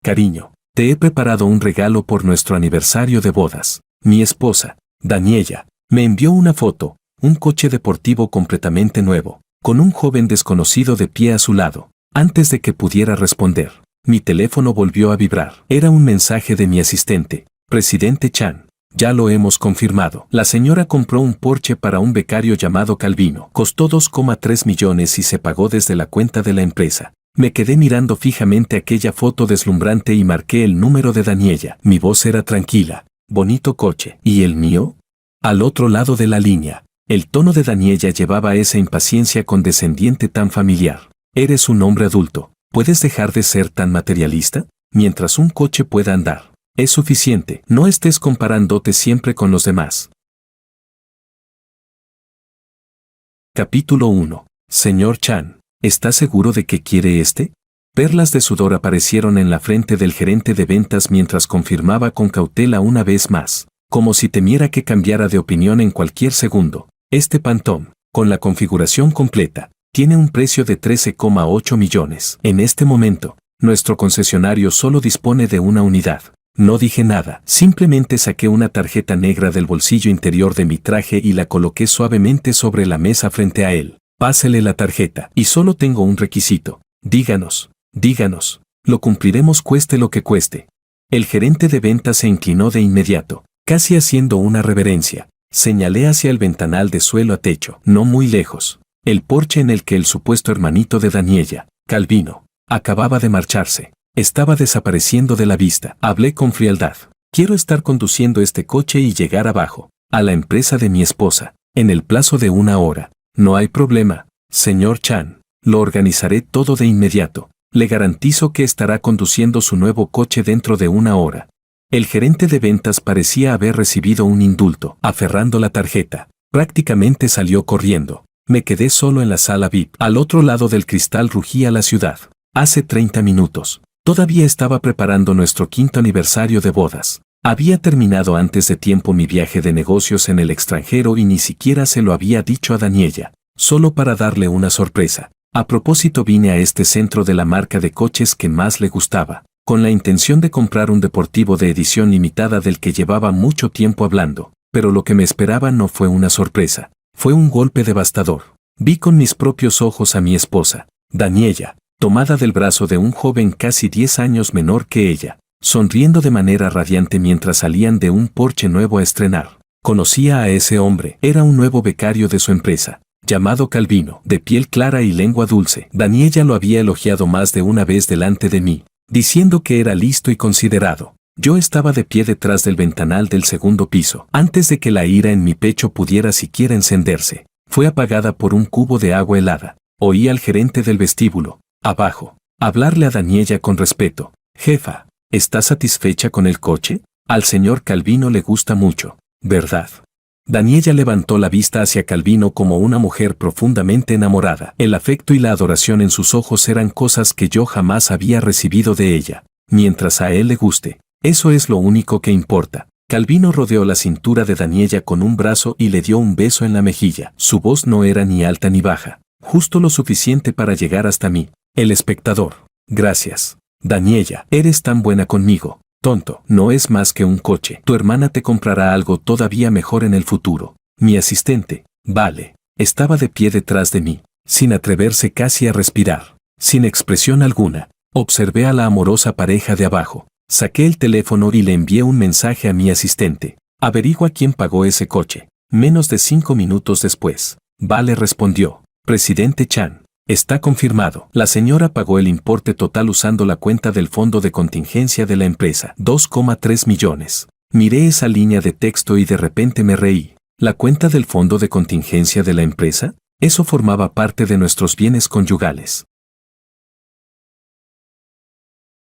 Cariño, te he preparado un regalo por nuestro aniversario de bodas. Mi esposa, Daniela, me envió una foto, un coche deportivo completamente nuevo, con un joven desconocido de pie a su lado. Antes de que pudiera responder, mi teléfono volvió a vibrar. Era un mensaje de mi asistente, Presidente Chan. Ya lo hemos confirmado. La señora compró un Porsche para un becario llamado Calvino. Costó 2,3 millones y se pagó desde la cuenta de la empresa. Me quedé mirando fijamente aquella foto deslumbrante y marqué el número de Daniela. Mi voz era tranquila. Bonito coche. ¿Y el mío? Al otro lado de la línea, el tono de Daniela llevaba esa impaciencia condescendiente tan familiar. Eres un hombre adulto. ¿Puedes dejar de ser tan materialista? Mientras un coche pueda andar, es suficiente. No estés comparándote siempre con los demás. Capítulo 1. Señor Chan, ¿está seguro de que quiere este? Perlas de sudor aparecieron en la frente del gerente de ventas mientras confirmaba con cautela una vez más, como si temiera que cambiara de opinión en cualquier segundo. Este Phantom, con la configuración completa, tiene un precio de 13,8 millones. En este momento, nuestro concesionario solo dispone de una unidad. No dije nada, simplemente saqué una tarjeta negra del bolsillo interior de mi traje y la coloqué suavemente sobre la mesa frente a él. Pásele la tarjeta. Y solo tengo un requisito. Díganos, lo cumpliremos cueste lo que cueste. El gerente de ventas se inclinó de inmediato, casi haciendo una reverencia. Señalé hacia el ventanal de suelo a techo, no muy lejos. El Porsche en el que el supuesto hermanito de Daniela, Calvino, acababa de marcharse, estaba desapareciendo de la vista. Hablé con frialdad. Quiero estar conduciendo este coche y llegar abajo, a la empresa de mi esposa, en el plazo de 1 hora. No hay problema, señor Chan. Lo organizaré todo de inmediato. Le garantizo que estará conduciendo su nuevo coche dentro de 1 hora. El gerente de ventas parecía haber recibido un indulto. Aferrando la tarjeta, prácticamente salió corriendo. Me quedé solo en la sala VIP. Al otro lado del cristal rugía la ciudad. Hace 30 minutos. Todavía estaba preparando nuestro 5º aniversario de bodas. Había terminado antes de tiempo mi viaje de negocios en el extranjero y ni siquiera se lo había dicho a Daniela, solo para darle una sorpresa. A propósito vine a este centro de la marca de coches que más le gustaba, con la intención de comprar un deportivo de edición limitada del que llevaba mucho tiempo hablando, pero lo que me esperaba no fue una sorpresa. Fue un golpe devastador. Vi con mis propios ojos a mi esposa, Daniela, tomada del brazo de un joven casi 10 años menor que ella, sonriendo de manera radiante mientras salían de un Porsche nuevo a estrenar. Conocía a ese hombre. Era un nuevo becario de su empresa, llamado Calvino, de piel clara y lengua dulce. Daniela lo había elogiado más de una vez delante de mí, diciendo que era listo y considerado. Yo estaba de pie detrás del ventanal del 2º piso. Antes de que la ira en mi pecho pudiera siquiera encenderse, fue apagada por un cubo de agua helada. Oí al gerente del vestíbulo, abajo, hablarle a Daniela con respeto. Jefa, ¿está satisfecha con el coche? Al señor Calvino le gusta mucho, ¿verdad? Daniela levantó la vista hacia Calvino como una mujer profundamente enamorada. El afecto y la adoración en sus ojos eran cosas que yo jamás había recibido de ella. Mientras a él le guste, eso es lo único que importa. Calvino rodeó la cintura de Daniela con un brazo y le dio un beso en la mejilla. Su voz no era ni alta ni baja, justo lo suficiente para llegar hasta mí, el espectador. Gracias, Daniela, eres tan buena conmigo. Tonto, no es más que un coche. Tu hermana te comprará algo todavía mejor en el futuro. Mi asistente, Vale, estaba de pie detrás de mí, sin atreverse casi a respirar, sin expresión alguna. Observé a la amorosa pareja de abajo. Saqué el teléfono y le envié un mensaje a mi asistente. Averigua quién pagó ese coche. Menos de 5 minutos después, Vale respondió. Presidente Chan, está confirmado. La señora pagó el importe total usando la cuenta del fondo de contingencia de la empresa. 2,3 millones. Miré esa línea de texto y de repente me reí. ¿La cuenta del fondo de contingencia de la empresa? Eso formaba parte de nuestros bienes conyugales.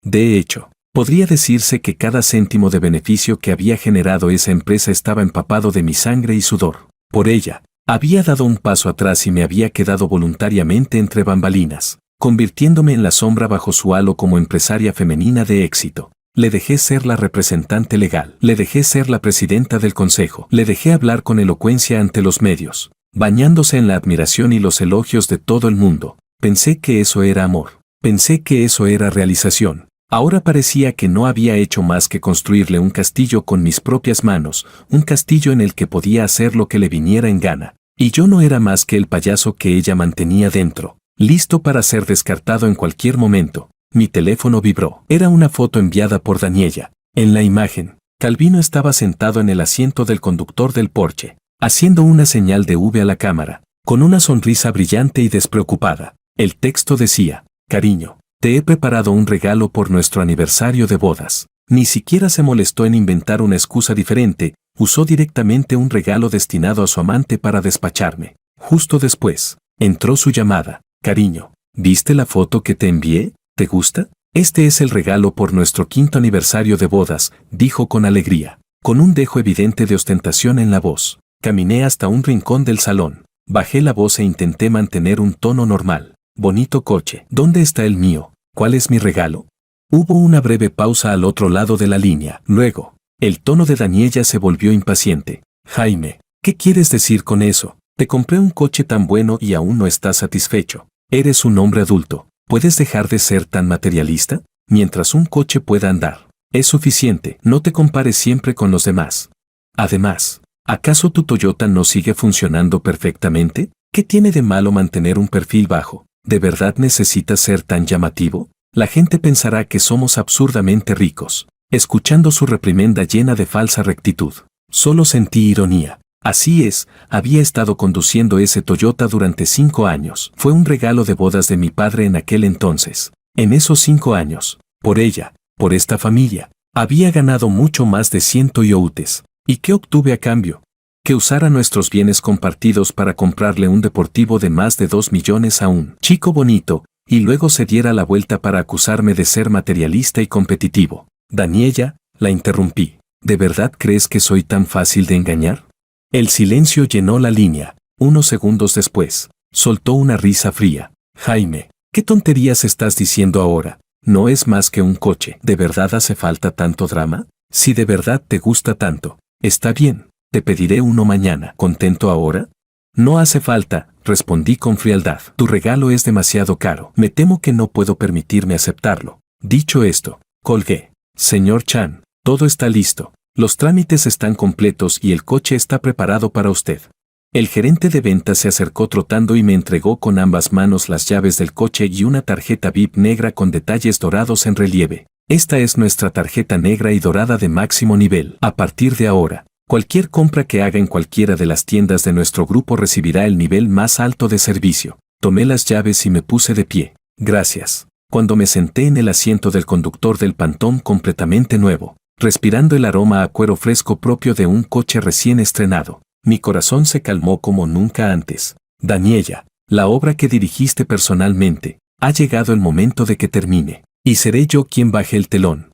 De hecho, podría decirse que cada céntimo de beneficio que había generado esa empresa estaba empapado de mi sangre y sudor. Por ella, había dado un paso atrás y me había quedado voluntariamente entre bambalinas, convirtiéndome en la sombra bajo su halo como empresaria femenina de éxito. Le dejé ser la representante legal, le dejé ser la presidenta del consejo, le dejé hablar con elocuencia ante los medios, bañándose en la admiración y los elogios de todo el mundo. Pensé que eso era amor, pensé que eso era realización. Ahora parecía que no había hecho más que construirle un castillo con mis propias manos, un castillo en el que podía hacer lo que le viniera en gana. Y yo no era más que el payaso que ella mantenía dentro, listo para ser descartado en cualquier momento. Mi teléfono vibró. Era una foto enviada por Daniela. En la imagen, Calvino estaba sentado en el asiento del conductor del Porsche, haciendo una señal de V a la cámara, con una sonrisa brillante y despreocupada. El texto decía: cariño, te he preparado un regalo por nuestro aniversario de bodas. Ni siquiera se molestó en inventar una excusa diferente, usó directamente un regalo destinado a su amante para despacharme. Justo después, entró su llamada. Cariño, ¿viste la foto que te envié? ¿Te gusta? Este es el regalo por nuestro 5º aniversario de bodas, dijo con alegría, con un dejo evidente de ostentación en la voz. Caminé hasta un rincón del salón, bajé la voz e intenté mantener un tono normal. Bonito coche. ¿Dónde está el mío? ¿Cuál es mi regalo? Hubo una breve pausa al otro lado de la línea. Luego, el tono de Daniela se volvió impaciente. Jaime, ¿qué quieres decir con eso? Te compré un coche tan bueno y aún no estás satisfecho. Eres un hombre adulto. ¿Puedes dejar de ser tan materialista? Mientras un coche pueda andar, es suficiente. No te compares siempre con los demás. Además, ¿acaso tu Toyota no sigue funcionando perfectamente? ¿Qué tiene de malo mantener un perfil bajo? ¿De verdad necesitas ser tan llamativo? La gente pensará que somos absurdamente ricos. Escuchando su reprimenda llena de falsa rectitud, solo sentí ironía. Así es, había estado conduciendo ese Toyota durante 5 años. Fue un regalo de bodas de mi padre en aquel entonces. En esos 5 años, por ella, por esta familia, había ganado mucho más de 100 Toyotas. ¿Y qué obtuve a cambio? Que usara nuestros bienes compartidos para comprarle un deportivo de más de 2 millones a un chico bonito, y luego se diera la vuelta para acusarme de ser materialista y competitivo. Daniela, la interrumpí. ¿De verdad crees que soy tan fácil de engañar? El silencio llenó la línea. Unos segundos después, soltó una risa fría. Jaime, ¿qué tonterías estás diciendo ahora? No es más que un coche. ¿De verdad hace falta tanto drama? Si de verdad te gusta tanto, está bien. Te pediré uno mañana. ¿Contento ahora? No hace falta, respondí con frialdad. Tu regalo es demasiado caro. Me temo que no puedo permitirme aceptarlo. Dicho esto, colgué. Señor Chan, todo está listo. Los trámites están completos y el coche está preparado para usted. El gerente de ventas se acercó trotando y me entregó con ambas manos las llaves del coche y una tarjeta VIP negra con detalles dorados en relieve. Esta es nuestra tarjeta negra y dorada de máximo nivel. A partir de ahora, cualquier compra que haga en cualquiera de las tiendas de nuestro grupo recibirá el nivel más alto de servicio. Tomé las llaves y me puse de pie. Gracias. Cuando me senté en el asiento del conductor del Pantón completamente nuevo, respirando el aroma a cuero fresco propio de un coche recién estrenado, mi corazón se calmó como nunca antes. Daniela, la obra que dirigiste personalmente, ha llegado el momento de que termine, y seré yo quien baje el telón.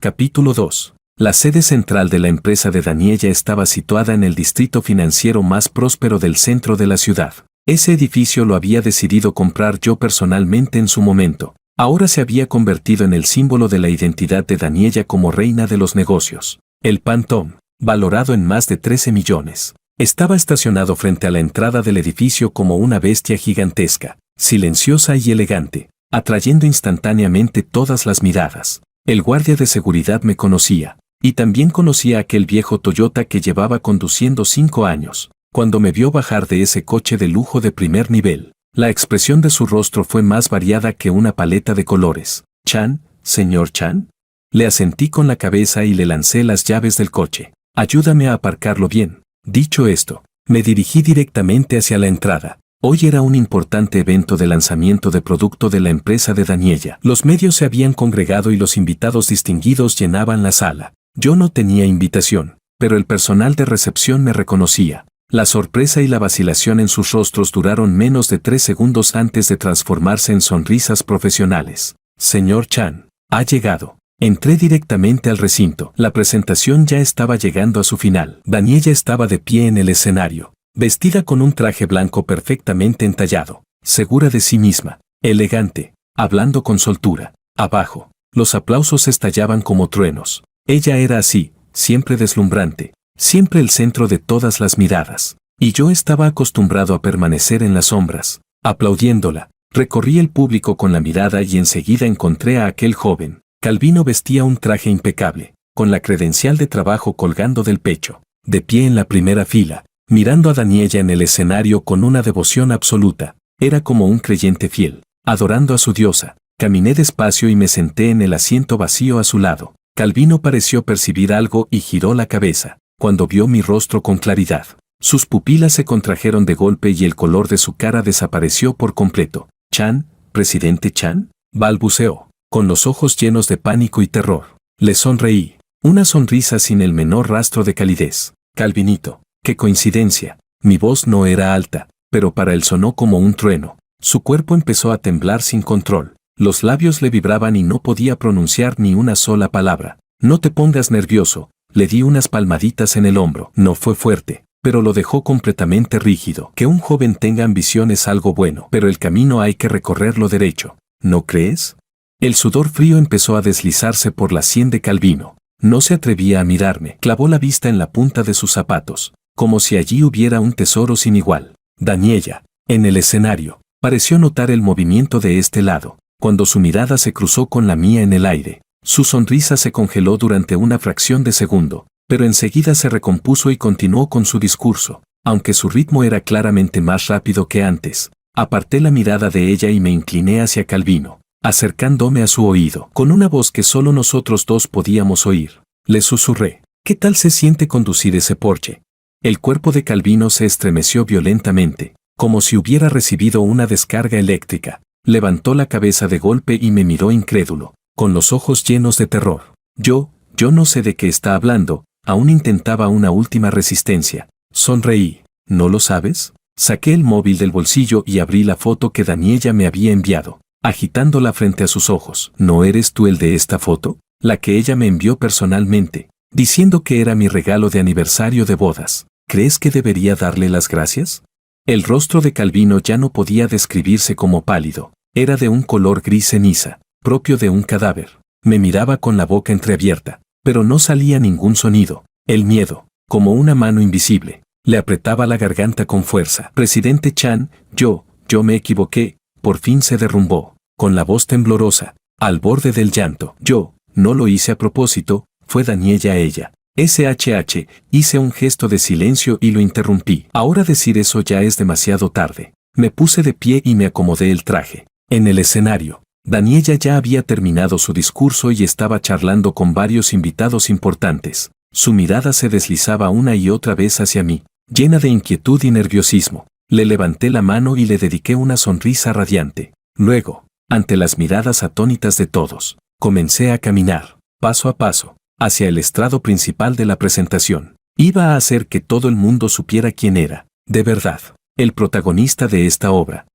Capítulo 2. La sede central de la empresa de Daniela estaba situada en el distrito financiero más próspero del centro de la ciudad. Ese edificio lo había decidido comprar yo personalmente en su momento. Ahora se había convertido en el símbolo de la identidad de Daniela como reina de los negocios. El Pantón, valorado en más de 13 millones, estaba estacionado frente a la entrada del edificio como una bestia gigantesca, silenciosa y elegante, atrayendo instantáneamente todas las miradas. El guardia de seguridad me conocía, y también conocía aquel viejo Toyota que llevaba conduciendo 5 años. Cuando me vio bajar de ese coche de lujo de primer nivel, la expresión de su rostro fue más variada que una paleta de colores. «Chan, señor Chan». Le asentí con la cabeza y le lancé las llaves del coche. «Ayúdame a aparcarlo bien». Dicho esto, me dirigí directamente hacia la entrada. Hoy era un importante evento de lanzamiento de producto de la empresa de Daniela. Los medios se habían congregado y los invitados distinguidos llenaban la sala. Yo no tenía invitación, pero el personal de recepción me reconocía. La sorpresa y la vacilación en sus rostros duraron menos de 3 segundos antes de transformarse en sonrisas profesionales. «Señor Chan, ha llegado». Entré directamente al recinto. La presentación ya estaba llegando a su final. Daniela estaba de pie en el escenario, vestida con un traje blanco perfectamente entallado, segura de sí misma, elegante, hablando con soltura. Abajo, los aplausos estallaban como truenos. Ella era así, siempre deslumbrante, siempre el centro de todas las miradas. Y yo estaba acostumbrado a permanecer en las sombras, aplaudiéndola, Recorrí el público con la mirada y enseguida encontré a aquel joven. Calvino vestía un traje impecable, con la credencial de trabajo colgando del pecho, de pie en la primera fila, mirando a Daniella en el escenario con una devoción absoluta. Era como un creyente fiel, adorando a su diosa. Caminé despacio y me senté en el asiento vacío a su lado. Calvino pareció percibir algo y giró la cabeza, cuando vio mi rostro con claridad. Sus pupilas se contrajeron de golpe y el color de su cara desapareció por completo. «Chan, presidente Chan», balbuceó, con los ojos llenos de pánico y terror. Le sonreí, una sonrisa sin el menor rastro de calidez. «Calvinito, qué coincidencia». Mi voz no era alta, pero para él sonó como un trueno. Su cuerpo empezó a temblar sin control. Los labios le vibraban y no podía pronunciar ni una sola palabra. «No te pongas nervioso», le di unas palmaditas en el hombro. No fue fuerte, pero lo dejó completamente rígido. Que un joven tenga ambición es algo bueno, pero el camino hay que recorrerlo derecho. ¿No crees? El sudor frío empezó a deslizarse por la sien de Calvino. No se atrevía a mirarme. Clavó la vista en la punta de sus zapatos, como si allí hubiera un tesoro sin igual. Daniella, en el escenario, pareció notar el movimiento de este lado, cuando su mirada se cruzó con la mía en el aire. Su sonrisa se congeló durante una fracción de segundo, pero enseguida se recompuso y continuó con su discurso, aunque su ritmo era claramente más rápido que antes. Aparté la mirada de ella y me incliné hacia Calvino, acercándome a su oído, con una voz que solo nosotros dos podíamos oír. Le susurré: «¿Qué tal se siente conducir ese Porsche?». El cuerpo de Calvino se estremeció violentamente, como si hubiera recibido una descarga eléctrica. Levantó la cabeza de golpe y me miró incrédulo, con los ojos llenos de terror. Yo no sé de qué está hablando. Aún intentaba una última resistencia. Sonreí. «¿No lo sabes?». Saqué el móvil del bolsillo y abrí la foto que Daniella me había enviado, agitándola frente a sus ojos. «¿No eres tú el de esta foto?». La que ella me envió personalmente, diciendo que era mi regalo de aniversario de bodas. ¿Crees que debería darle las gracias? El rostro de Calvino ya no podía describirse como pálido. Era de un color gris ceniza, propio de un cadáver. Me miraba con la boca entreabierta, pero no salía ningún sonido. El miedo, como una mano invisible, le apretaba la garganta con fuerza. «Presidente Chan, yo me equivoqué». Por fin se derrumbó, con la voz temblorosa, al borde del llanto. «Yo no lo hice a propósito, fue Daniella ella». SHH, hice un gesto de silencio y lo interrumpí. Ahora decir eso ya es demasiado tarde. Me puse de pie y me acomodé el traje. En el escenario, Daniella ya había terminado su discurso y estaba charlando con varios invitados importantes. Su mirada se deslizaba una y otra vez hacia mí, llena de inquietud y nerviosismo. Le levanté la mano y le dediqué una sonrisa radiante. Luego, ante las miradas atónitas de todos, comencé a caminar, paso a paso, hacia el estrado principal de la presentación. Iba a hacer que todo el mundo supiera quién era, de verdad, el protagonista de esta obra.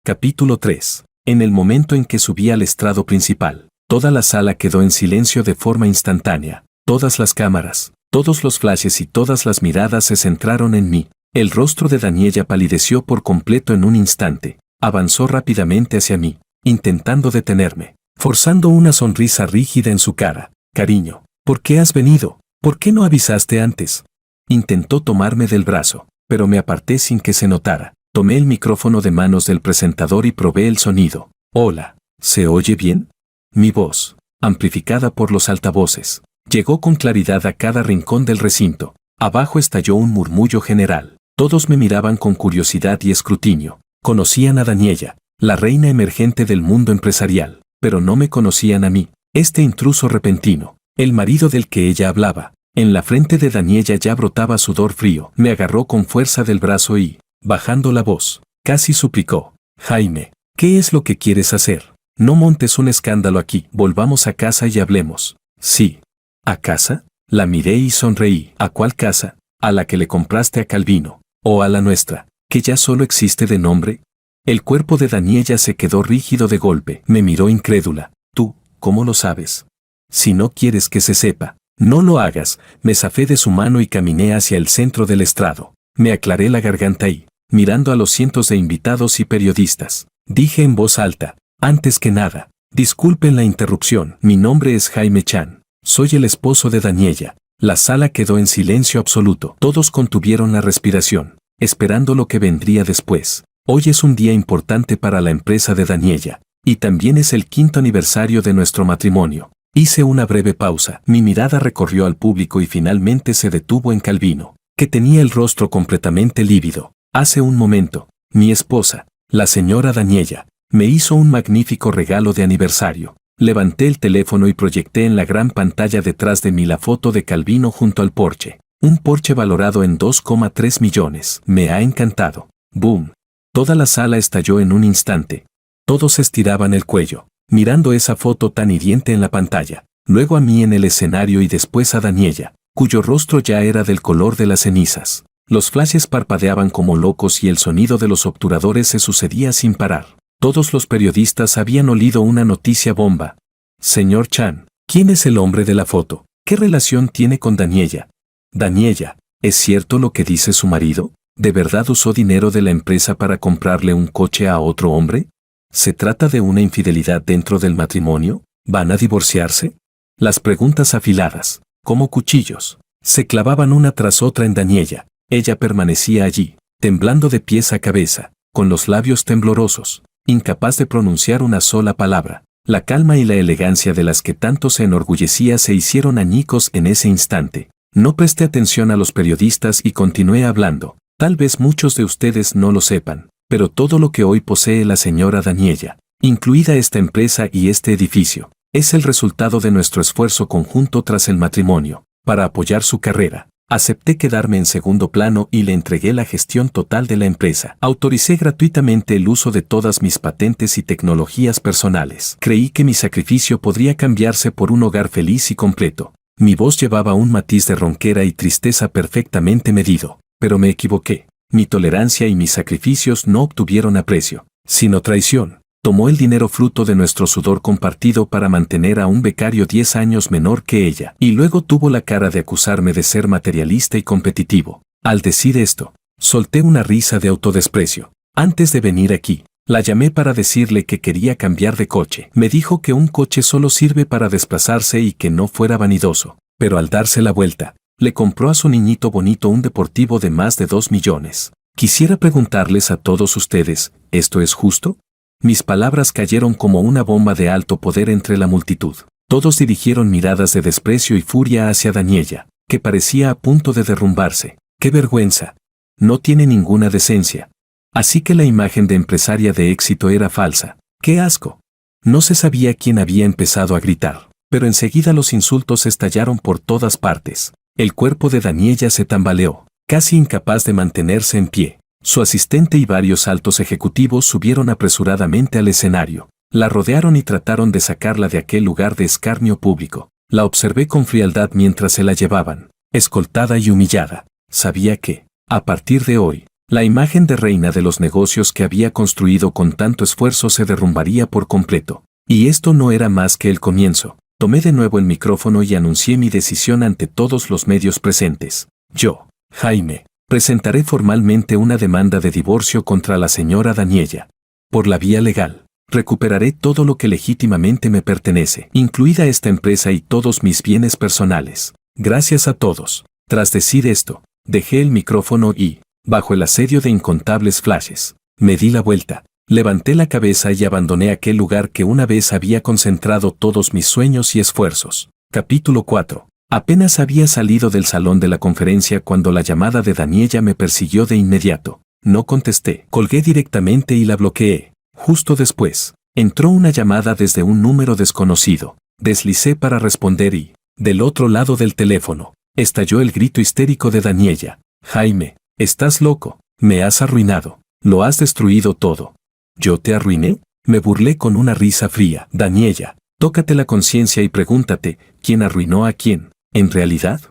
Capítulo 3. En el momento en que subí al estrado principal, toda la sala quedó en silencio de forma instantánea. Todas las cámaras, todos los flashes y todas las miradas se centraron en mí. El rostro de Daniella palideció por completo en un instante. Avanzó rápidamente hacia mí, intentando detenerme, forzando una sonrisa rígida en su cara. «Cariño, ¿por qué has venido? ¿Por qué no avisaste antes?». Intentó tomarme del brazo, pero me aparté sin que se notara. Tomé el micrófono de manos del presentador y probé el sonido. «Hola, ¿se oye bien?». Mi voz, amplificada por los altavoces, llegó con claridad a cada rincón del recinto. Abajo estalló un murmullo general. Todos me miraban con curiosidad y escrutinio. Conocían a Daniella, la reina emergente del mundo empresarial, pero no me conocían a mí, este intruso repentino, el marido del que ella hablaba. En la frente de Daniella ya brotaba sudor frío. Me agarró con fuerza del brazo y, bajando la voz, casi suplicó: «Jaime, ¿qué es lo que quieres hacer? No montes un escándalo aquí. Volvamos a casa y hablemos». «Sí». «¿A casa?». La miré y sonreí. «¿A cuál casa? ¿A la que le compraste a Calvino? ¿O a la nuestra, que ya solo existe de nombre?». El cuerpo de Daniella se quedó rígido de golpe. Me miró incrédula. «¿Tú, cómo lo sabes?». «Si no quieres que se sepa, no lo hagas». Me zafé de su mano y caminé hacia el centro del estrado. Me aclaré la garganta y, mirando a los cientos de invitados y periodistas, dije en voz alta: «Antes que nada, disculpen la interrupción. Mi nombre es Jaime Chan. Soy el esposo de Daniella». La sala quedó en silencio absoluto. Todos contuvieron la respiración. esperando lo que vendría después. Hoy es un día importante para la empresa de Daniela, y también es el 5º aniversario de nuestro matrimonio. Hice una breve pausa, mi mirada recorrió al público y finalmente se detuvo en Calvino, que tenía el rostro completamente lívido. Hace un momento, mi esposa, la señora Daniela, me hizo un magnífico regalo de aniversario. Levanté el teléfono y proyecté en la gran pantalla detrás de mí la foto de Calvino junto al Porsche. Un Porsche valorado en 2,3 millones. Me ha encantado. ¡Boom! Toda la sala estalló en un instante. Todos estiraban el cuello, mirando esa foto tan hiriente en la pantalla. Luego a mí en el escenario y después a Daniela, cuyo rostro ya era del color de las cenizas. Los flashes parpadeaban como locos y el sonido de los obturadores se sucedía sin parar. Todos los periodistas habían olido una noticia bomba. Señor Chan, ¿quién es el hombre de la foto? ¿Qué relación tiene con Daniela? Daniela, ¿es cierto lo que dice su marido? ¿De verdad usó dinero de la empresa para comprarle un coche a otro hombre? ¿Se trata de una infidelidad dentro del matrimonio? ¿Van a divorciarse? Las preguntas afiladas, como cuchillos, se clavaban una tras otra en Daniela. Ella permanecía allí, temblando de pies a cabeza, con los labios temblorosos, incapaz de pronunciar una sola palabra. La calma y la elegancia de las que tanto se enorgullecía se hicieron añicos en ese instante. No presté atención a los periodistas y continué hablando. Tal vez muchos de ustedes no lo sepan, pero todo lo que hoy posee la señora Daniela, incluida esta empresa y este edificio, es el resultado de nuestro esfuerzo conjunto tras el matrimonio. Para apoyar su carrera, acepté quedarme en segundo plano y le entregué la gestión total de la empresa. Autoricé gratuitamente el uso de todas mis patentes y tecnologías personales. Creí que mi sacrificio podría cambiarse por un hogar feliz y completo. Mi voz llevaba un matiz de ronquera y tristeza perfectamente medido, pero me equivoqué. Mi tolerancia y mis sacrificios no obtuvieron aprecio, sino traición. Tomó el dinero fruto de nuestro sudor compartido para mantener a un becario 10 años menor que ella, y luego tuvo la cara de acusarme de ser materialista y competitivo. Al decir esto, solté una risa de autodesprecio. Antes de venir aquí, la llamé para decirle que quería cambiar de coche. Me dijo que un coche solo sirve para desplazarse y que no fuera vanidoso, pero al darse la vuelta, le compró a su niñito bonito un deportivo de más de 2 millones. Quisiera preguntarles a todos ustedes, ¿esto es justo? Mis palabras cayeron como una bomba de alto poder entre la multitud. Todos dirigieron miradas de desprecio y furia hacia Daniela, que parecía a punto de derrumbarse. ¡Qué vergüenza! No tiene ninguna decencia. Así que la imagen de empresaria de éxito era falsa. ¡Qué asco! No se sabía quién había empezado a gritar, pero enseguida los insultos estallaron por todas partes. El cuerpo de Daniela se tambaleó, casi incapaz de mantenerse en pie. Su asistente y varios altos ejecutivos subieron apresuradamente al escenario. La rodearon y trataron de sacarla de aquel lugar de escarnio público. La observé con frialdad mientras se la llevaban, escoltada y humillada. Sabía que, a partir de hoy, la imagen de reina de los negocios que había construido con tanto esfuerzo se derrumbaría por completo. Y esto no era más que el comienzo. Tomé de nuevo el micrófono y anuncié mi decisión ante todos los medios presentes. Yo, Jaime, presentaré formalmente una demanda de divorcio contra la señora Daniela. Por la vía legal, recuperaré todo lo que legítimamente me pertenece, incluida esta empresa y todos mis bienes personales. Gracias a todos. Tras decir esto, dejé el micrófono y, bajo el asedio de incontables flashes, me di la vuelta, levanté la cabeza y abandoné aquel lugar que una vez había concentrado todos mis sueños y esfuerzos. Capítulo 4. Apenas había salido del salón de la conferencia cuando la llamada de Daniela me persiguió de inmediato. No contesté, colgué directamente y la bloqueé. Justo después, entró una llamada desde un número desconocido. Deslicé para responder y, del otro lado del teléfono, estalló el grito histérico de Daniela. Jaime, estás loco, me has arruinado, lo has destruido todo. ¿Yo te arruiné? Me burlé con una risa fría. Daniela, tócate la conciencia y pregúntate, ¿quién arruinó a quién? ¿En realidad?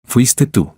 Fuiste tú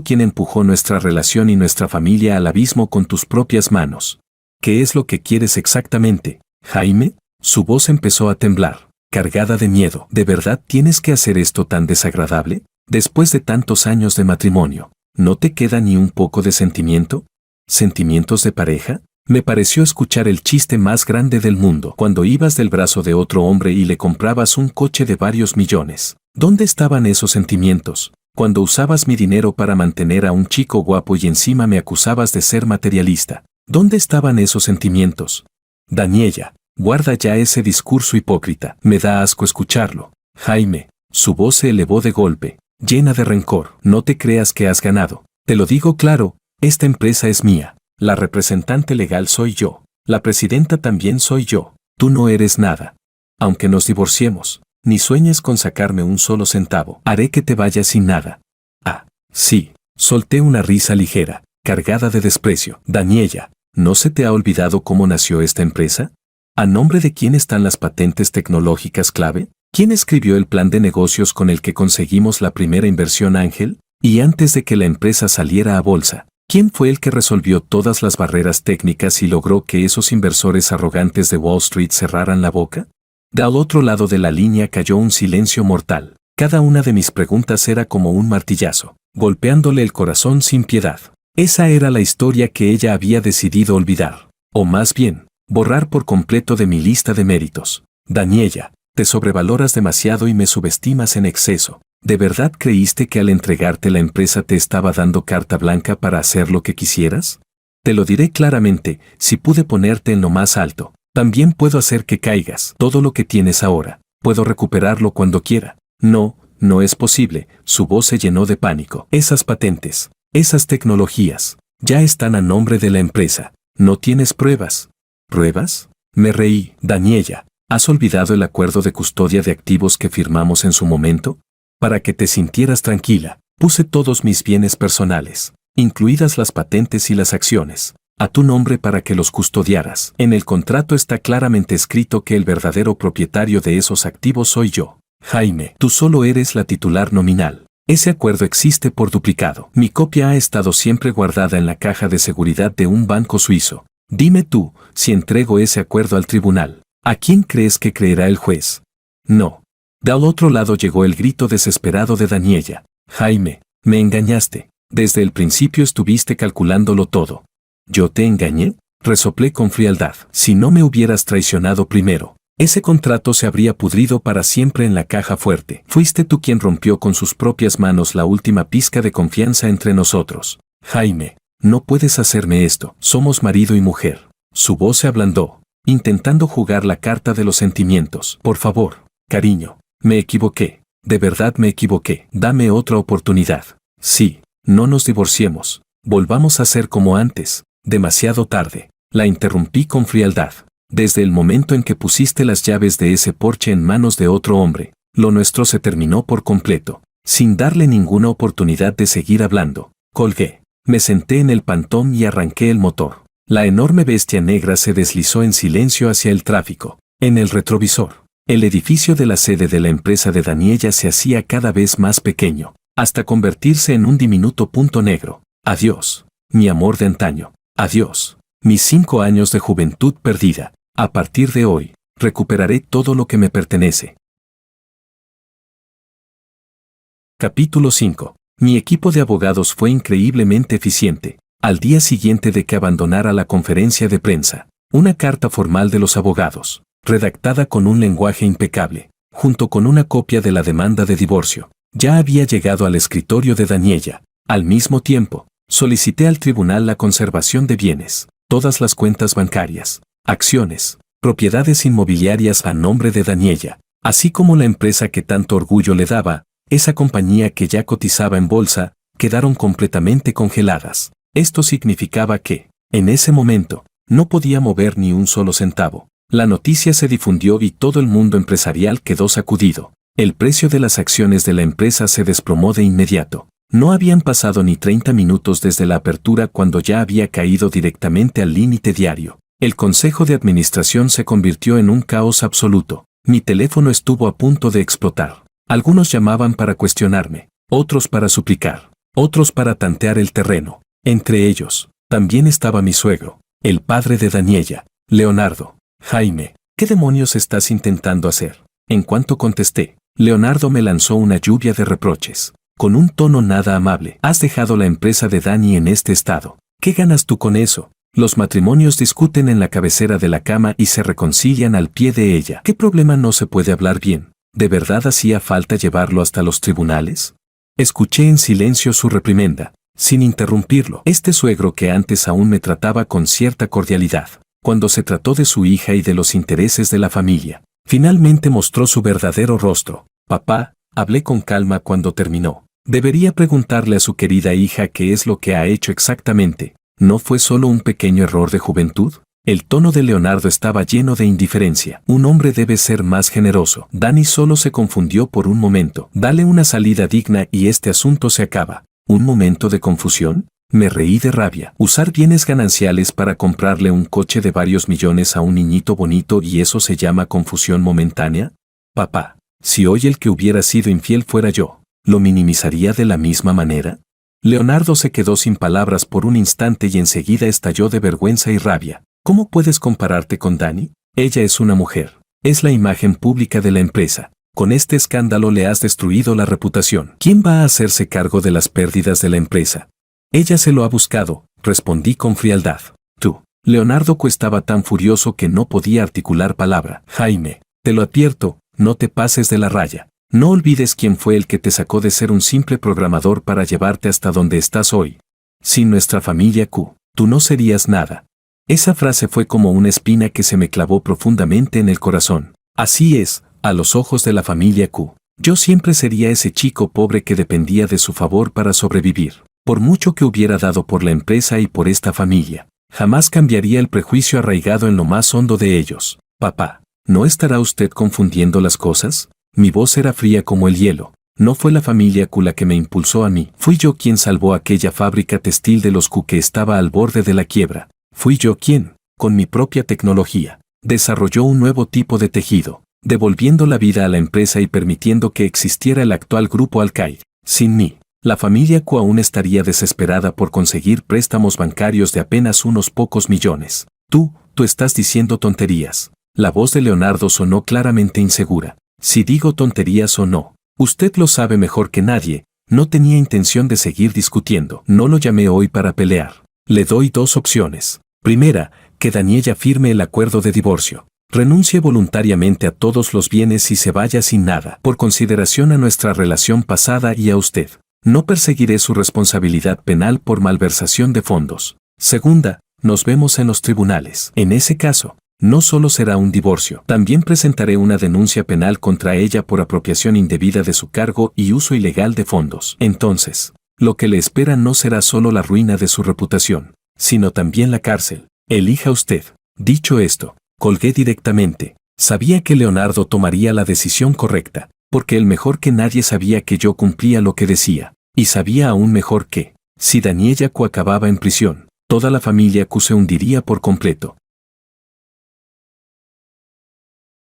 quien empujó nuestra relación y nuestra familia al abismo con tus propias manos. ¿Qué es lo que quieres exactamente, Jaime? Su voz empezó a temblar, cargada de miedo. ¿De verdad tienes que hacer esto tan desagradable? Después de tantos años de matrimonio, ¿no te queda ni un poco de sentimiento? ¿Sentimientos de pareja? Me pareció escuchar el chiste más grande del mundo cuando ibas del brazo de otro hombre y le comprabas un coche de varios millones. ¿Dónde estaban esos sentimientos? Cuando usabas mi dinero para mantener a un chico guapo y encima me acusabas de ser materialista. ¿Dónde estaban esos sentimientos? Daniella, guarda ya ese discurso hipócrita. Me da asco escucharlo. Jaime, su voz se elevó de golpe, llena de rencor. No te creas que has ganado. Te lo digo claro, esta empresa es mía. La representante legal soy yo. La presidenta también soy yo. Tú no eres nada. Aunque nos divorciemos, ni sueñes con sacarme un solo centavo. Haré que te vayas sin nada. Ah, sí. Solté una risa ligera, cargada de desprecio. Daniella, ¿no se te ha olvidado cómo nació esta empresa? ¿A nombre de quién están las patentes tecnológicas clave? ¿Quién escribió el plan de negocios con el que conseguimos la primera inversión ángel? Y antes de que la empresa saliera a bolsa, ¿quién fue el que resolvió todas las barreras técnicas y logró que esos inversores arrogantes de Wall Street cerraran la boca? Del otro lado de la línea cayó un silencio mortal. Cada una de mis preguntas era como un martillazo, golpeándole el corazón sin piedad. Esa era la historia que ella había decidido olvidar. O más bien, borrar por completo de mi lista de méritos. Daniella, te sobrevaloras demasiado y me subestimas en exceso. ¿De verdad creíste que al entregarte la empresa te estaba dando carta blanca para hacer lo que quisieras? Te lo diré claramente, si pude ponerte en lo más alto, también puedo hacer que caigas. Todo lo que tienes ahora, puedo recuperarlo cuando quiera. No, no es posible. Su voz se llenó de pánico. Esas patentes, esas tecnologías, ya están a nombre de la empresa. ¿No tienes pruebas? ¿Pruebas? Me reí. Daniella, ¿has olvidado el acuerdo de custodia de activos que firmamos en su momento? Para que te sintieras tranquila, puse todos mis bienes personales, incluidas las patentes y las acciones, a tu nombre para que los custodiaras. En el contrato está claramente escrito que el verdadero propietario de esos activos soy yo. Jaime, tú solo eres la titular nominal. Ese acuerdo existe por duplicado. Mi copia ha estado siempre guardada en la caja de seguridad de un banco suizo. Dime tú, si entrego ese acuerdo al tribunal, ¿a quién crees que creerá el juez? No. Del otro lado llegó el grito desesperado de Daniella. Jaime, me engañaste. Desde el principio estuviste calculándolo todo. ¿Yo te engañé? Resoplé con frialdad. Si no me hubieras traicionado primero, ese contrato se habría pudrido para siempre en la caja fuerte. Fuiste tú quien rompió con sus propias manos la última pizca de confianza entre nosotros. Jaime, no puedes hacerme esto. Somos marido y mujer. Su voz se ablandó, intentando jugar la carta de los sentimientos. Por favor, cariño, me equivoqué. De verdad me equivoqué. Dame otra oportunidad. Sí, no nos divorciemos. Volvamos a ser como antes. Demasiado tarde. La interrumpí con frialdad. Desde el momento en que pusiste las llaves de ese Porsche en manos de otro hombre, lo nuestro se terminó por completo. Sin darle ninguna oportunidad de seguir hablando, colgué. Me senté en el pantón y arranqué el motor. La enorme bestia negra se deslizó en silencio hacia el tráfico. En el retrovisor, el edificio de la sede de la empresa de Daniella se hacía cada vez más pequeño, hasta convertirse en un diminuto punto negro. Adiós, mi amor de antaño. Adiós, mis 5 años de juventud perdida. A partir de hoy, recuperaré todo lo que me pertenece. Capítulo 5. Mi equipo de abogados fue increíblemente eficiente. Al día siguiente de que abandonara la conferencia de prensa, una carta formal de los abogados, redactada con un lenguaje impecable, junto con una copia de la demanda de divorcio, ya había llegado al escritorio de Daniella. Al mismo tiempo, solicité al tribunal la conservación de bienes, todas las cuentas bancarias, acciones, propiedades inmobiliarias a nombre de Daniella, así como la empresa que tanto orgullo le daba, esa compañía que ya cotizaba en bolsa, quedaron completamente congeladas. Esto significaba que, en ese momento, no podía mover ni un solo centavo. La noticia se difundió y todo el mundo empresarial quedó sacudido. El precio de las acciones de la empresa se desplomó de inmediato. No habían pasado ni 30 minutos desde la apertura cuando ya había caído directamente al límite diario. El consejo de administración se convirtió en un caos absoluto. Mi teléfono estuvo a punto de explotar. Algunos llamaban para cuestionarme, otros para suplicar, otros para tantear el terreno. Entre ellos, también estaba mi suegro, el padre de Daniella, Leonardo. Jaime, ¿qué demonios estás intentando hacer? En cuanto contesté, Leonardo me lanzó una lluvia de reproches. Con un tono nada amable. Has dejado la empresa de Dani en este estado. ¿Qué ganas tú con eso? Los matrimonios discuten en la cabecera de la cama y se reconcilian al pie de ella. ¿Qué problema no se puede hablar bien? ¿De verdad hacía falta llevarlo hasta los tribunales? Escuché en silencio su reprimenda, sin interrumpirlo. Este suegro que antes aún me trataba con cierta cordialidad, cuando se trató de su hija y de los intereses de la familia, finalmente mostró su verdadero rostro. Papá, hablé con calma cuando terminó. Debería preguntarle a su querida hija qué es lo que ha hecho exactamente. ¿No fue solo un pequeño error de juventud? El tono de Leonardo estaba lleno de indiferencia. Un hombre debe ser más generoso. Dani solo se confundió por un momento. Dale una salida digna y este asunto se acaba. ¿Un momento de confusión? Me reí de rabia. ¿Usar bienes gananciales para comprarle un coche de varios millones a un niñito bonito y eso se llama confusión momentánea? Papá, si hoy el que hubiera sido infiel fuera yo, ¿lo minimizaría de la misma manera? Leonardo se quedó sin palabras por un instante y enseguida estalló de vergüenza y rabia. ¿Cómo puedes compararte con Dani? Ella es una mujer. Es la imagen pública de la empresa. Con este escándalo le has destruido la reputación. ¿Quién va a hacerse cargo de las pérdidas de la empresa? Ella se lo ha buscado, respondí con frialdad. Tú. Leonardo estaba tan furioso que no podía articular palabra. Jaime, te lo advierto, no te pases de la raya. No olvides quién fue el que te sacó de ser un simple programador para llevarte hasta donde estás hoy. Sin nuestra familia Q, tú no serías nada. Esa frase fue como una espina que se me clavó profundamente en el corazón. Así es, a los ojos de la familia Q, yo siempre sería ese chico pobre que dependía de su favor para sobrevivir. Por mucho que hubiera dado por la empresa y por esta familia, jamás cambiaría el prejuicio arraigado en lo más hondo de ellos. Papá, ¿no estará usted confundiendo las cosas? Mi voz era fría como el hielo. No fue la familia Q la que me impulsó a mí. Fui yo quien salvó aquella fábrica textil de los Q que estaba al borde de la quiebra. Fui yo quien, con mi propia tecnología, desarrolló un nuevo tipo de tejido, devolviendo la vida a la empresa y permitiendo que existiera el actual grupo Alcaid. Sin mí, la familia Q aún estaría desesperada por conseguir préstamos bancarios de apenas unos pocos millones. Tú estás diciendo tonterías. La voz de Leonardo sonó claramente insegura. Si digo tonterías o no, usted lo sabe mejor que nadie. No tenía intención de seguir discutiendo. No lo llamé hoy para pelear. Le doy dos opciones. Primera, que Daniela firme el acuerdo de divorcio. Renuncie voluntariamente a todos los bienes y se vaya sin nada, por consideración a nuestra relación pasada y a usted. No perseguiré su responsabilidad penal por malversación de fondos. Segunda, nos vemos en los tribunales. En ese caso, no solo será un divorcio, también presentaré una denuncia penal contra ella por apropiación indebida de su cargo y uso ilegal de fondos. Entonces, lo que le espera no será solo la ruina de su reputación, sino también la cárcel. Elija usted. Dicho esto, colgué directamente. Sabía que Leonardo tomaría la decisión correcta, porque él mejor que nadie sabía que yo cumplía lo que decía, y sabía aún mejor que, si Daniela Q acababa en prisión, toda la familia Q se hundiría por completo.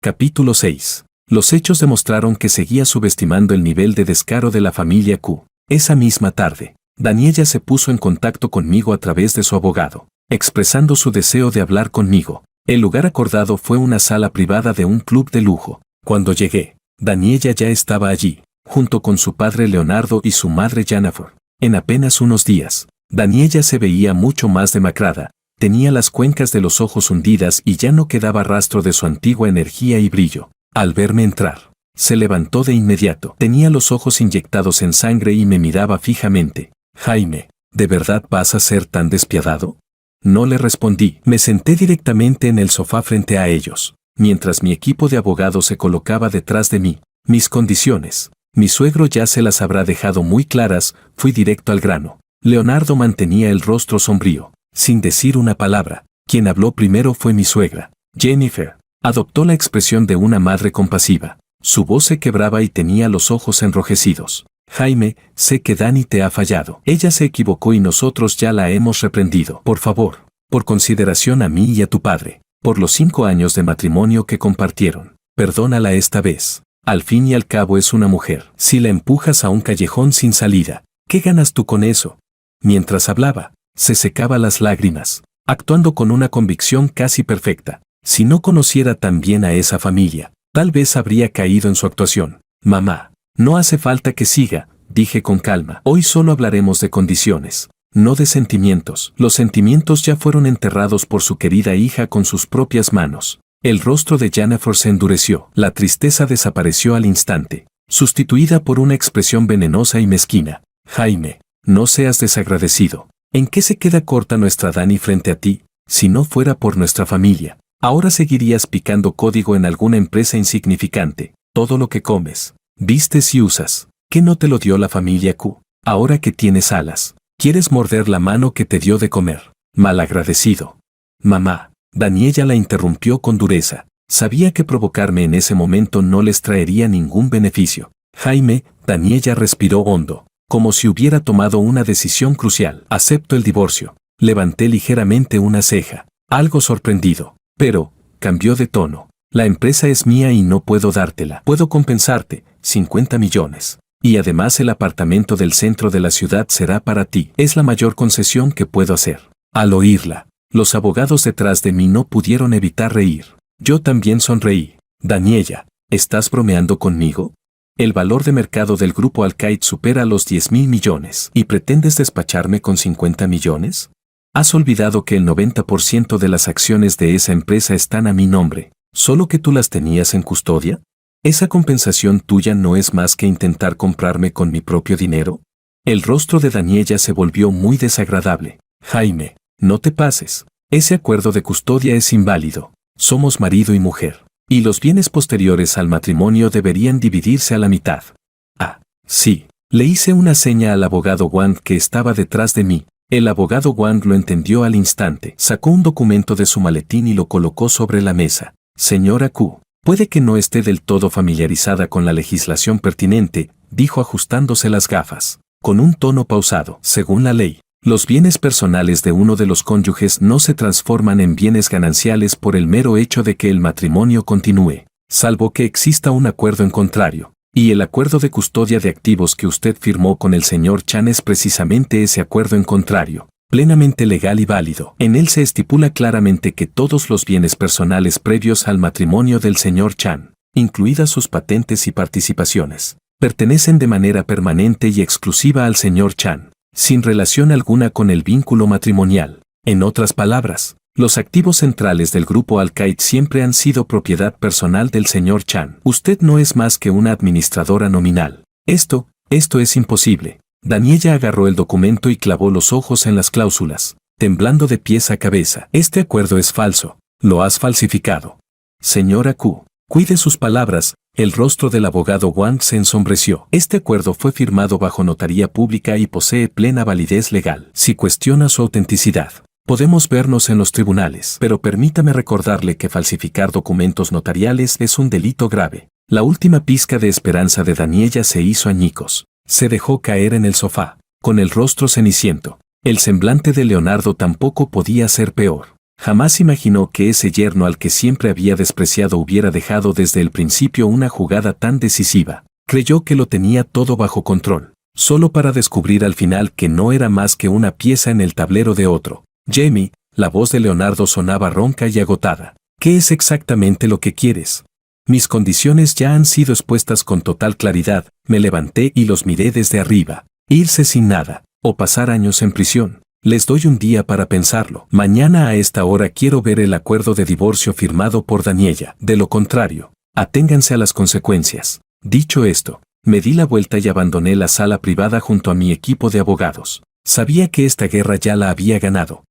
Capítulo 6. Los hechos demostraron que seguía subestimando el nivel de descaro de la familia Q. Esa misma tarde, Daniela se puso en contacto conmigo a través de su abogado, expresando su deseo de hablar conmigo. El lugar acordado fue una sala privada de un club de lujo. Cuando llegué, Daniela ya estaba allí, junto con su padre Leonardo y su madre Jennifer. En apenas unos días, Daniela se veía mucho más demacrada. Tenía las cuencas de los ojos hundidas y ya no quedaba rastro de su antigua energía y brillo. Al verme entrar, se levantó de inmediato. Tenía los ojos inyectados en sangre y me miraba fijamente. Jaime, ¿de verdad vas a ser tan despiadado? No le respondí. Me senté directamente en el sofá frente a ellos, mientras mi equipo de abogados se colocaba detrás de mí. Mis condiciones. Mi suegro ya se las habrá dejado muy claras. Fui directo al grano. Leonardo mantenía el rostro sombrío, sin decir una palabra. Quien habló primero fue mi suegra, Jennifer. Adoptó la expresión de una madre compasiva. Su voz se quebraba y tenía los ojos enrojecidos. Jaime, sé que Dani te ha fallado. Ella se equivocó y nosotros ya la hemos reprendido. Por favor, por consideración a mí y a tu padre, por los 5 años de matrimonio que compartieron, perdónala esta vez. Al fin y al cabo es una mujer. Si la empujas a un callejón sin salida, ¿qué ganas tú con eso? Mientras hablaba, se secaba las lágrimas, actuando con una convicción casi perfecta. Si no conociera tan bien a esa familia, tal vez habría caído en su actuación. Mamá, no hace falta que siga, dije con calma. Hoy solo hablaremos de condiciones, no de sentimientos. Los sentimientos ya fueron enterrados por su querida hija con sus propias manos. El rostro de Jennifer se endureció. La tristeza desapareció al instante. sustituida por una expresión venenosa y mezquina. Jaime, no seas desagradecido. ¿En qué se queda corta nuestra Dani frente a ti? Si no fuera por nuestra familia, ahora seguirías picando código en alguna empresa insignificante. Todo lo que comes, vistes y usas, ¿qué no te lo dio la familia Q? Ahora que tienes alas, ¿quieres morder la mano que te dio de comer? Malagradecido. Mamá, Daniela la interrumpió con dureza. Sabía que provocarme en ese momento no les traería ningún beneficio. Jaime, Daniela respiró hondo, como si hubiera tomado una decisión crucial. Acepto el divorcio. Levanté ligeramente una ceja, algo sorprendido, pero cambió de tono. La empresa es mía y no puedo dártela. Puedo compensarte, 50 millones. Y además el apartamento del centro de la ciudad será para ti. Es la mayor concesión que puedo hacer. Al oírla, los abogados detrás de mí no pudieron evitar reír. Yo también sonreí. Daniela, ¿estás bromeando conmigo? El valor de mercado del grupo Alcaid supera los 10.000 millones. ¿Y pretendes despacharme con 50 millones? ¿Has olvidado que el 90% de las acciones de esa empresa están a mi nombre, solo que tú las tenías en custodia? ¿Esa compensación tuya no es más que intentar comprarme con mi propio dinero? El rostro de Daniela se volvió muy desagradable. Jaime, no te pases. Ese acuerdo de custodia es inválido. Somos marido y mujer, y los bienes posteriores al matrimonio deberían dividirse a la mitad. Ah, sí. Le hice una seña al abogado Wang que estaba detrás de mí. El abogado Wang lo entendió al instante. Sacó un documento de su maletín y lo colocó sobre la mesa. Señora Q, puede que no esté del todo familiarizada con la legislación pertinente, dijo ajustándose las gafas, con un tono pausado. Según la ley, los bienes personales de uno de los cónyuges no se transforman en bienes gananciales por el mero hecho de que el matrimonio continúe, salvo que exista un acuerdo en contrario. Y el acuerdo de custodia de activos que usted firmó con el señor Chan es precisamente ese acuerdo en contrario, plenamente legal y válido. En él se estipula claramente que todos los bienes personales previos al matrimonio del señor Chan, incluidas sus patentes y participaciones, pertenecen de manera permanente y exclusiva al señor Chan, sin relación alguna con el vínculo matrimonial. En otras palabras, los activos centrales del grupo Alcaid siempre han sido propiedad personal del señor Chan. Usted no es más que una administradora nominal. Esto es imposible. Daniela agarró el documento y clavó los ojos en las cláusulas, temblando de pies a cabeza. Este acuerdo es falso. Lo has falsificado. Señora Q, cuide sus palabras. El rostro del abogado Wang se ensombreció. Este acuerdo fue firmado bajo notaría pública y posee plena validez legal. Si cuestiona su autenticidad, podemos vernos en los tribunales, pero permítame recordarle que falsificar documentos notariales es un delito grave. La última pizca de esperanza de Daniela se hizo añicos. Se dejó caer en el sofá, con el rostro ceniciento. El semblante de Leonardo tampoco podía ser peor. Jamás imaginó que ese yerno al que siempre había despreciado hubiera dejado desde el principio una jugada tan decisiva. Creyó que lo tenía todo bajo control, solo para descubrir al final que no era más que una pieza en el tablero de otro. Jamie, la voz de Leonardo sonaba ronca y agotada. ¿Qué es exactamente lo que quieres? Mis condiciones ya han sido expuestas con total claridad. Me levanté y los miré desde arriba. Irse sin nada, o pasar años en prisión. Les doy un día para pensarlo. Mañana a esta hora quiero ver el acuerdo de divorcio firmado por Daniela. De lo contrario, aténganse a las consecuencias. Dicho esto, me di la vuelta y abandoné la sala privada junto a mi equipo de abogados. Sabía que esta guerra ya la había ganado.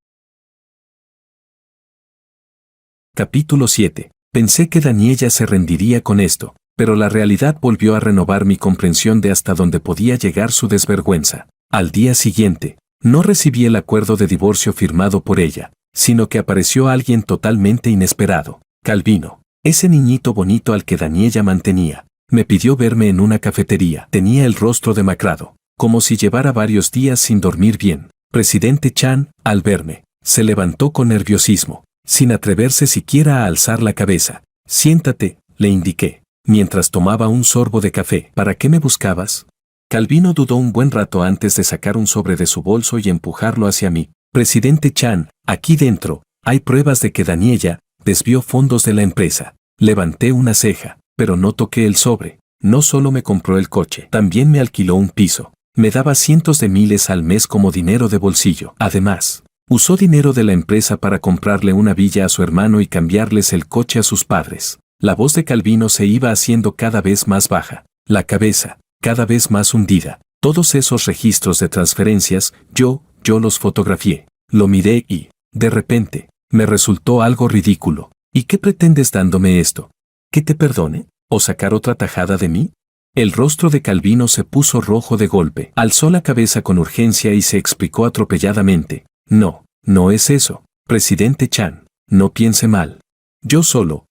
Capítulo 7. Pensé que Daniela se rendiría con esto, pero la realidad volvió a renovar mi comprensión de hasta dónde podía llegar su desvergüenza. Al día siguiente, no recibí el acuerdo de divorcio firmado por ella, sino que apareció alguien totalmente inesperado. Calvino, ese niñito bonito al que Daniela mantenía, me pidió verme en una cafetería. Tenía el rostro demacrado, como si llevara varios días sin dormir bien. Presidente Chan, al verme, se levantó con nerviosismo, sin atreverse siquiera a alzar la cabeza. Siéntate, le indiqué, mientras tomaba un sorbo de café. ¿Para qué me buscabas? Calvino dudó un buen rato antes de sacar un sobre de su bolso y empujarlo hacia mí. Presidente Chan, aquí dentro, hay pruebas de que Daniela desvió fondos de la empresa. Levanté una ceja, pero no toqué el sobre. No solo me compró el coche, también me alquiló un piso. Me daba cientos de miles al mes como dinero de bolsillo. Además, usó dinero de la empresa para comprarle una villa a su hermano y cambiarles el coche a sus padres. La voz de Calvino se iba haciendo cada vez más baja. la cabeza, cada vez más hundida. Todos esos registros de transferencias, yo los fotografié. Lo miré y, de repente, me resultó algo ridículo. ¿Y qué pretendes dándome esto? ¿Que te perdone? ¿O sacar otra tajada de mí? El rostro de Calvino se puso rojo de golpe. Alzó la cabeza con urgencia y se explicó atropelladamente. No es eso, presidente Chan. No piense mal. Yo solo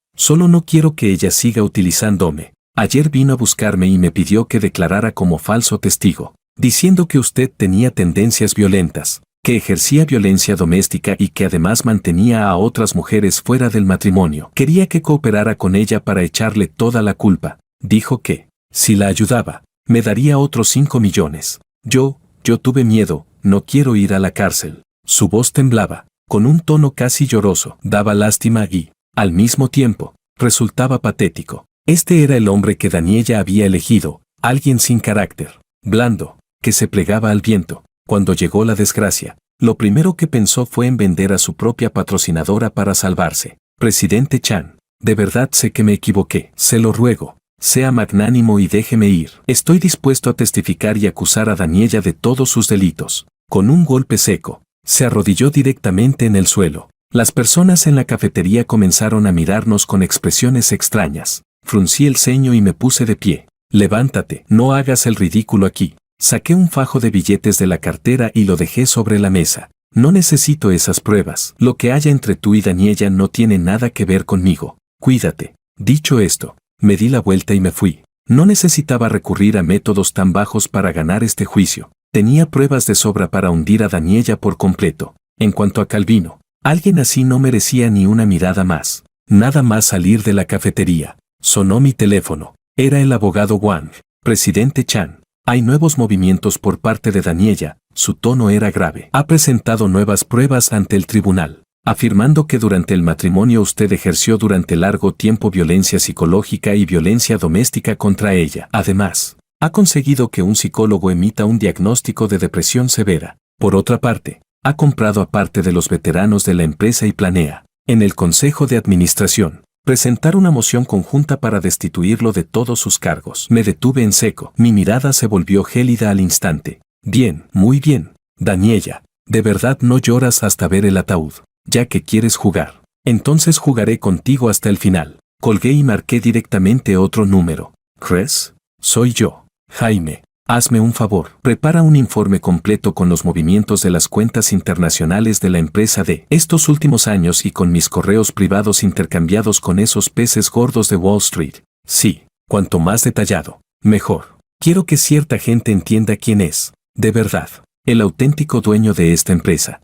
no quiero que ella siga utilizándome. Ayer vino a buscarme y me pidió que declarara como falso testigo, diciendo que usted tenía tendencias violentas, que ejercía violencia doméstica y que además mantenía a otras mujeres fuera del matrimonio. Quería que cooperara con ella para echarle toda la culpa. Dijo que, si la ayudaba, me daría otros 5 millones. Yo tuve miedo, no quiero ir a la cárcel. Su voz temblaba, con un tono casi lloroso. Daba lástima y, al mismo tiempo, resultaba patético. Este era el hombre que Daniela había elegido, alguien sin carácter, blando, que se plegaba al viento. Cuando llegó la desgracia, lo primero que pensó fue en vender a su propia patrocinadora para salvarse. Presidente Chan, de verdad sé que me equivoqué. Se lo ruego, sea magnánimo y déjeme ir. Estoy dispuesto a testificar y acusar a Daniela de todos sus delitos. Con un golpe seco, se arrodilló directamente en el suelo. Las personas en la cafetería comenzaron a mirarnos con expresiones extrañas. Fruncí el ceño y me puse de pie. Levántate, no hagas el ridículo aquí. Saqué un fajo de billetes de la cartera y lo dejé sobre la mesa. No necesito esas pruebas. Lo que haya entre tú y Daniela no tiene nada que ver conmigo. Cuídate. Dicho esto, me di la vuelta y me fui. No necesitaba recurrir a métodos tan bajos para ganar este juicio. Tenía pruebas de sobra para hundir a Daniela por completo. En cuanto a Calvino, alguien así no merecía ni una mirada más. Nada más salir de la cafetería. Sonó mi teléfono. Era el abogado Wang. Presidente Chan, hay nuevos movimientos por parte de Daniela. Su tono era grave. Ha presentado nuevas pruebas ante el tribunal, afirmando que durante el matrimonio usted ejerció durante largo tiempo violencia psicológica y violencia doméstica contra ella. Además, ha conseguido que un psicólogo emita un diagnóstico de depresión severa. Por otra parte, ha comprado a parte de los veteranos de la empresa y planea, en el Consejo de Administración, presentar una moción conjunta para destituirlo de todos sus cargos. Me detuve en seco. Mi mirada se volvió gélida al instante. Bien, muy bien, Daniela, ¿de verdad no lloras hasta ver el ataúd? Ya que quieres jugar, entonces jugaré contigo hasta el final. Colgué y marqué directamente otro número. ¿Crees? Soy yo. Jaime, hazme un favor. Prepara un informe completo con los movimientos de las cuentas internacionales de la empresa de estos últimos años y con mis correos privados intercambiados con esos peces gordos de Wall Street. Sí, cuanto más detallado, mejor. Quiero que cierta gente entienda quién es, de verdad, el auténtico dueño de esta empresa.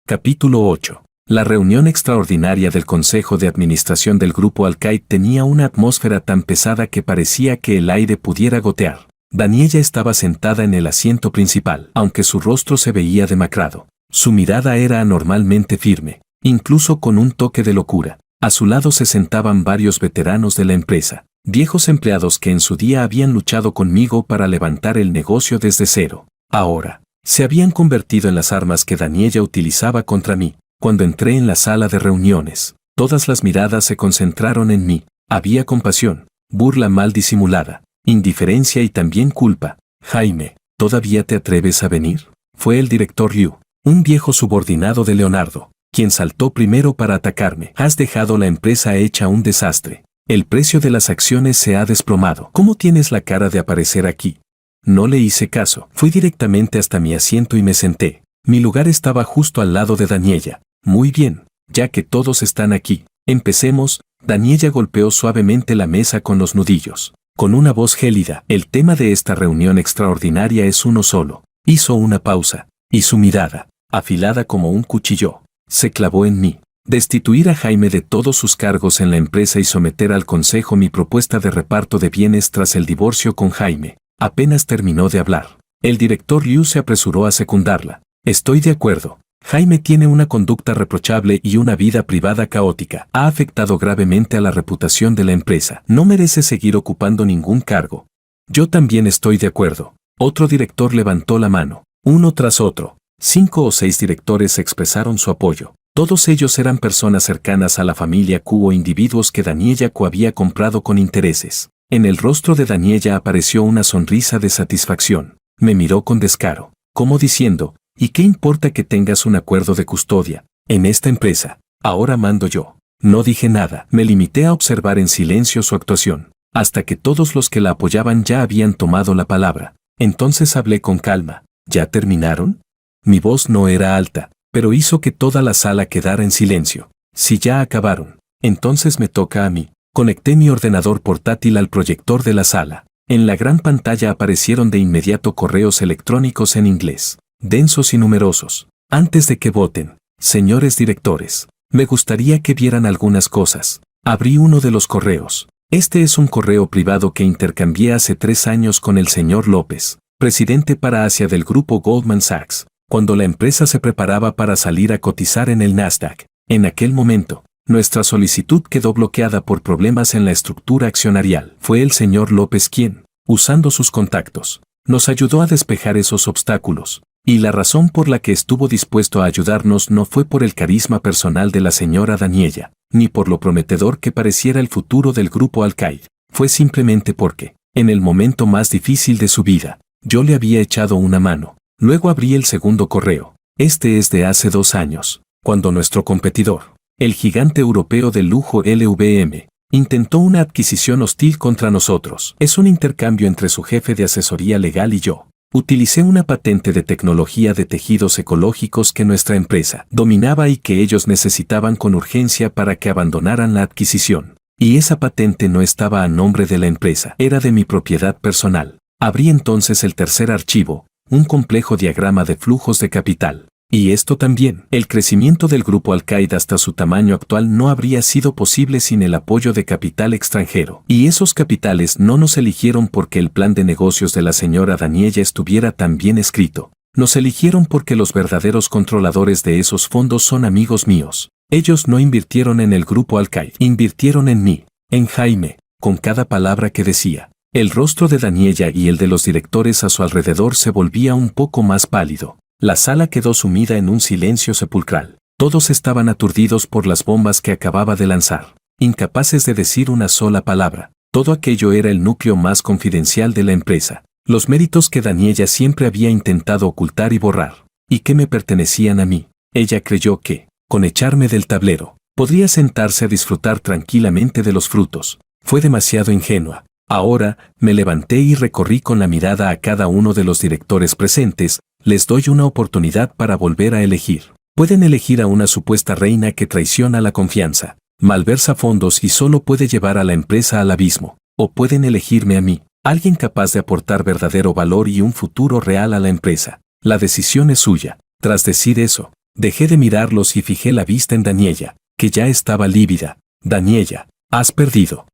Capítulo 8. La reunión extraordinaria del Consejo de Administración del Grupo Al-Qaeda tenía una atmósfera tan pesada que parecía que el aire pudiera gotear. Daniela estaba sentada en el asiento principal, aunque su rostro se veía demacrado. Su mirada era anormalmente firme, incluso con un toque de locura. A su lado se sentaban varios veteranos de la empresa, viejos empleados que en su día habían luchado conmigo para levantar el negocio desde cero. Ahora, se habían convertido en las armas que Daniela utilizaba contra mí. Cuando entré en la sala de reuniones, todas las miradas se concentraron en mí. Había compasión, burla mal disimulada, indiferencia y también culpa. Jaime, ¿todavía te atreves a venir? Fue el director Liu, un viejo subordinado de Leonardo, quien saltó primero para atacarme. Has dejado la empresa hecha un desastre. El precio de las acciones se ha desplomado. ¿Cómo tienes la cara de aparecer aquí? No le hice caso. Fui directamente hasta mi asiento y me senté. Mi lugar estaba justo al lado de Daniela. Muy bien, ya que todos están aquí, empecemos. Daniela golpeó suavemente la mesa con los nudillos. Con una voz gélida, el tema de esta reunión extraordinaria es uno solo. Hizo una pausa, y su mirada, afilada como un cuchillo, se clavó en mí. Destituir a Jaime de todos sus cargos en la empresa y someter al consejo mi propuesta de reparto de bienes tras el divorcio con Jaime. Apenas terminó de hablar, el director Liu se apresuró a secundarla. Estoy de acuerdo. Jaime tiene una conducta reprochable y una vida privada caótica. Ha afectado gravemente a la reputación de la empresa. No merece seguir ocupando ningún cargo. Yo también estoy de acuerdo. Otro director levantó la mano. Uno tras otro, 5 o 6 directores expresaron su apoyo. Todos ellos eran personas cercanas a la familia Q o individuos que Daniela Q había comprado con intereses. En el rostro de Daniela apareció una sonrisa de satisfacción. Me miró con descaro, como diciendo, ¿y qué importa que tengas un acuerdo de custodia en esta empresa? Ahora mando yo. No dije nada, me limité a observar en silencio su actuación, hasta que todos los que la apoyaban ya habían tomado la palabra. Entonces hablé con calma. ¿Ya terminaron? Mi voz no era alta, pero hizo que toda la sala quedara en silencio. Si ya acabaron, entonces me toca a mí. Conecté mi ordenador portátil al proyector de la sala. En la gran pantalla aparecieron de inmediato correos electrónicos en inglés, densos y numerosos. Antes de que voten, señores directores, me gustaría que vieran algunas cosas. Abrí uno de los correos. Este es un correo privado que intercambié hace 3 años con el señor López, presidente para Asia del grupo Goldman Sachs, cuando la empresa se preparaba para salir a cotizar en el Nasdaq. En aquel momento, nuestra solicitud quedó bloqueada por problemas en la estructura accionarial. Fue el señor López quien, usando sus contactos, nos ayudó a despejar esos obstáculos. Y la razón por la que estuvo dispuesto a ayudarnos no fue por el carisma personal de la señora Daniela, ni por lo prometedor que pareciera el futuro del grupo Al-Qaid. Fue simplemente porque, en el momento más difícil de su vida, yo le había echado una mano. Luego abrí el segundo correo. Este es de hace 2 años, cuando nuestro competidor, el gigante europeo del lujo LVM, intentó una adquisición hostil contra nosotros. Es un intercambio entre su jefe de asesoría legal y yo. Utilicé una patente de tecnología de tejidos ecológicos que nuestra empresa dominaba y que ellos necesitaban con urgencia para que abandonaran la adquisición. Y esa patente no estaba a nombre de la empresa, era de mi propiedad personal. Abrí entonces el tercer archivo, un complejo diagrama de flujos de capital. Y esto también, el crecimiento del grupo Al-Qaeda hasta su tamaño actual no habría sido posible sin el apoyo de capital extranjero. Y esos capitales no nos eligieron porque el plan de negocios de la señora Daniela estuviera tan bien escrito. Nos eligieron porque los verdaderos controladores de esos fondos son amigos míos. Ellos no invirtieron en el grupo Al-Qaeda, invirtieron en mí, en Jaime, con cada palabra que decía. El rostro de Daniela y el de los directores a su alrededor se volvía un poco más pálido. La sala quedó sumida en un silencio sepulcral. Todos estaban aturdidos por las bombas que acababa de lanzar, incapaces de decir una sola palabra. Todo aquello era el núcleo más confidencial de la empresa. Los méritos que Daniela siempre había intentado ocultar y borrar, y que me pertenecían a mí. Ella creyó que, con echarme del tablero, podría sentarse a disfrutar tranquilamente de los frutos. Fue demasiado ingenua. Ahora, me levanté y recorrí con la mirada a cada uno de los directores presentes. Les doy una oportunidad para volver a elegir. Pueden elegir a una supuesta reina que traiciona la confianza, malversa fondos y solo puede llevar a la empresa al abismo. O pueden elegirme a mí, alguien capaz de aportar verdadero valor y un futuro real a la empresa. La decisión es suya. Tras decir eso, dejé de mirarlos y fijé la vista en Daniela, que ya estaba lívida. Daniela, has perdido.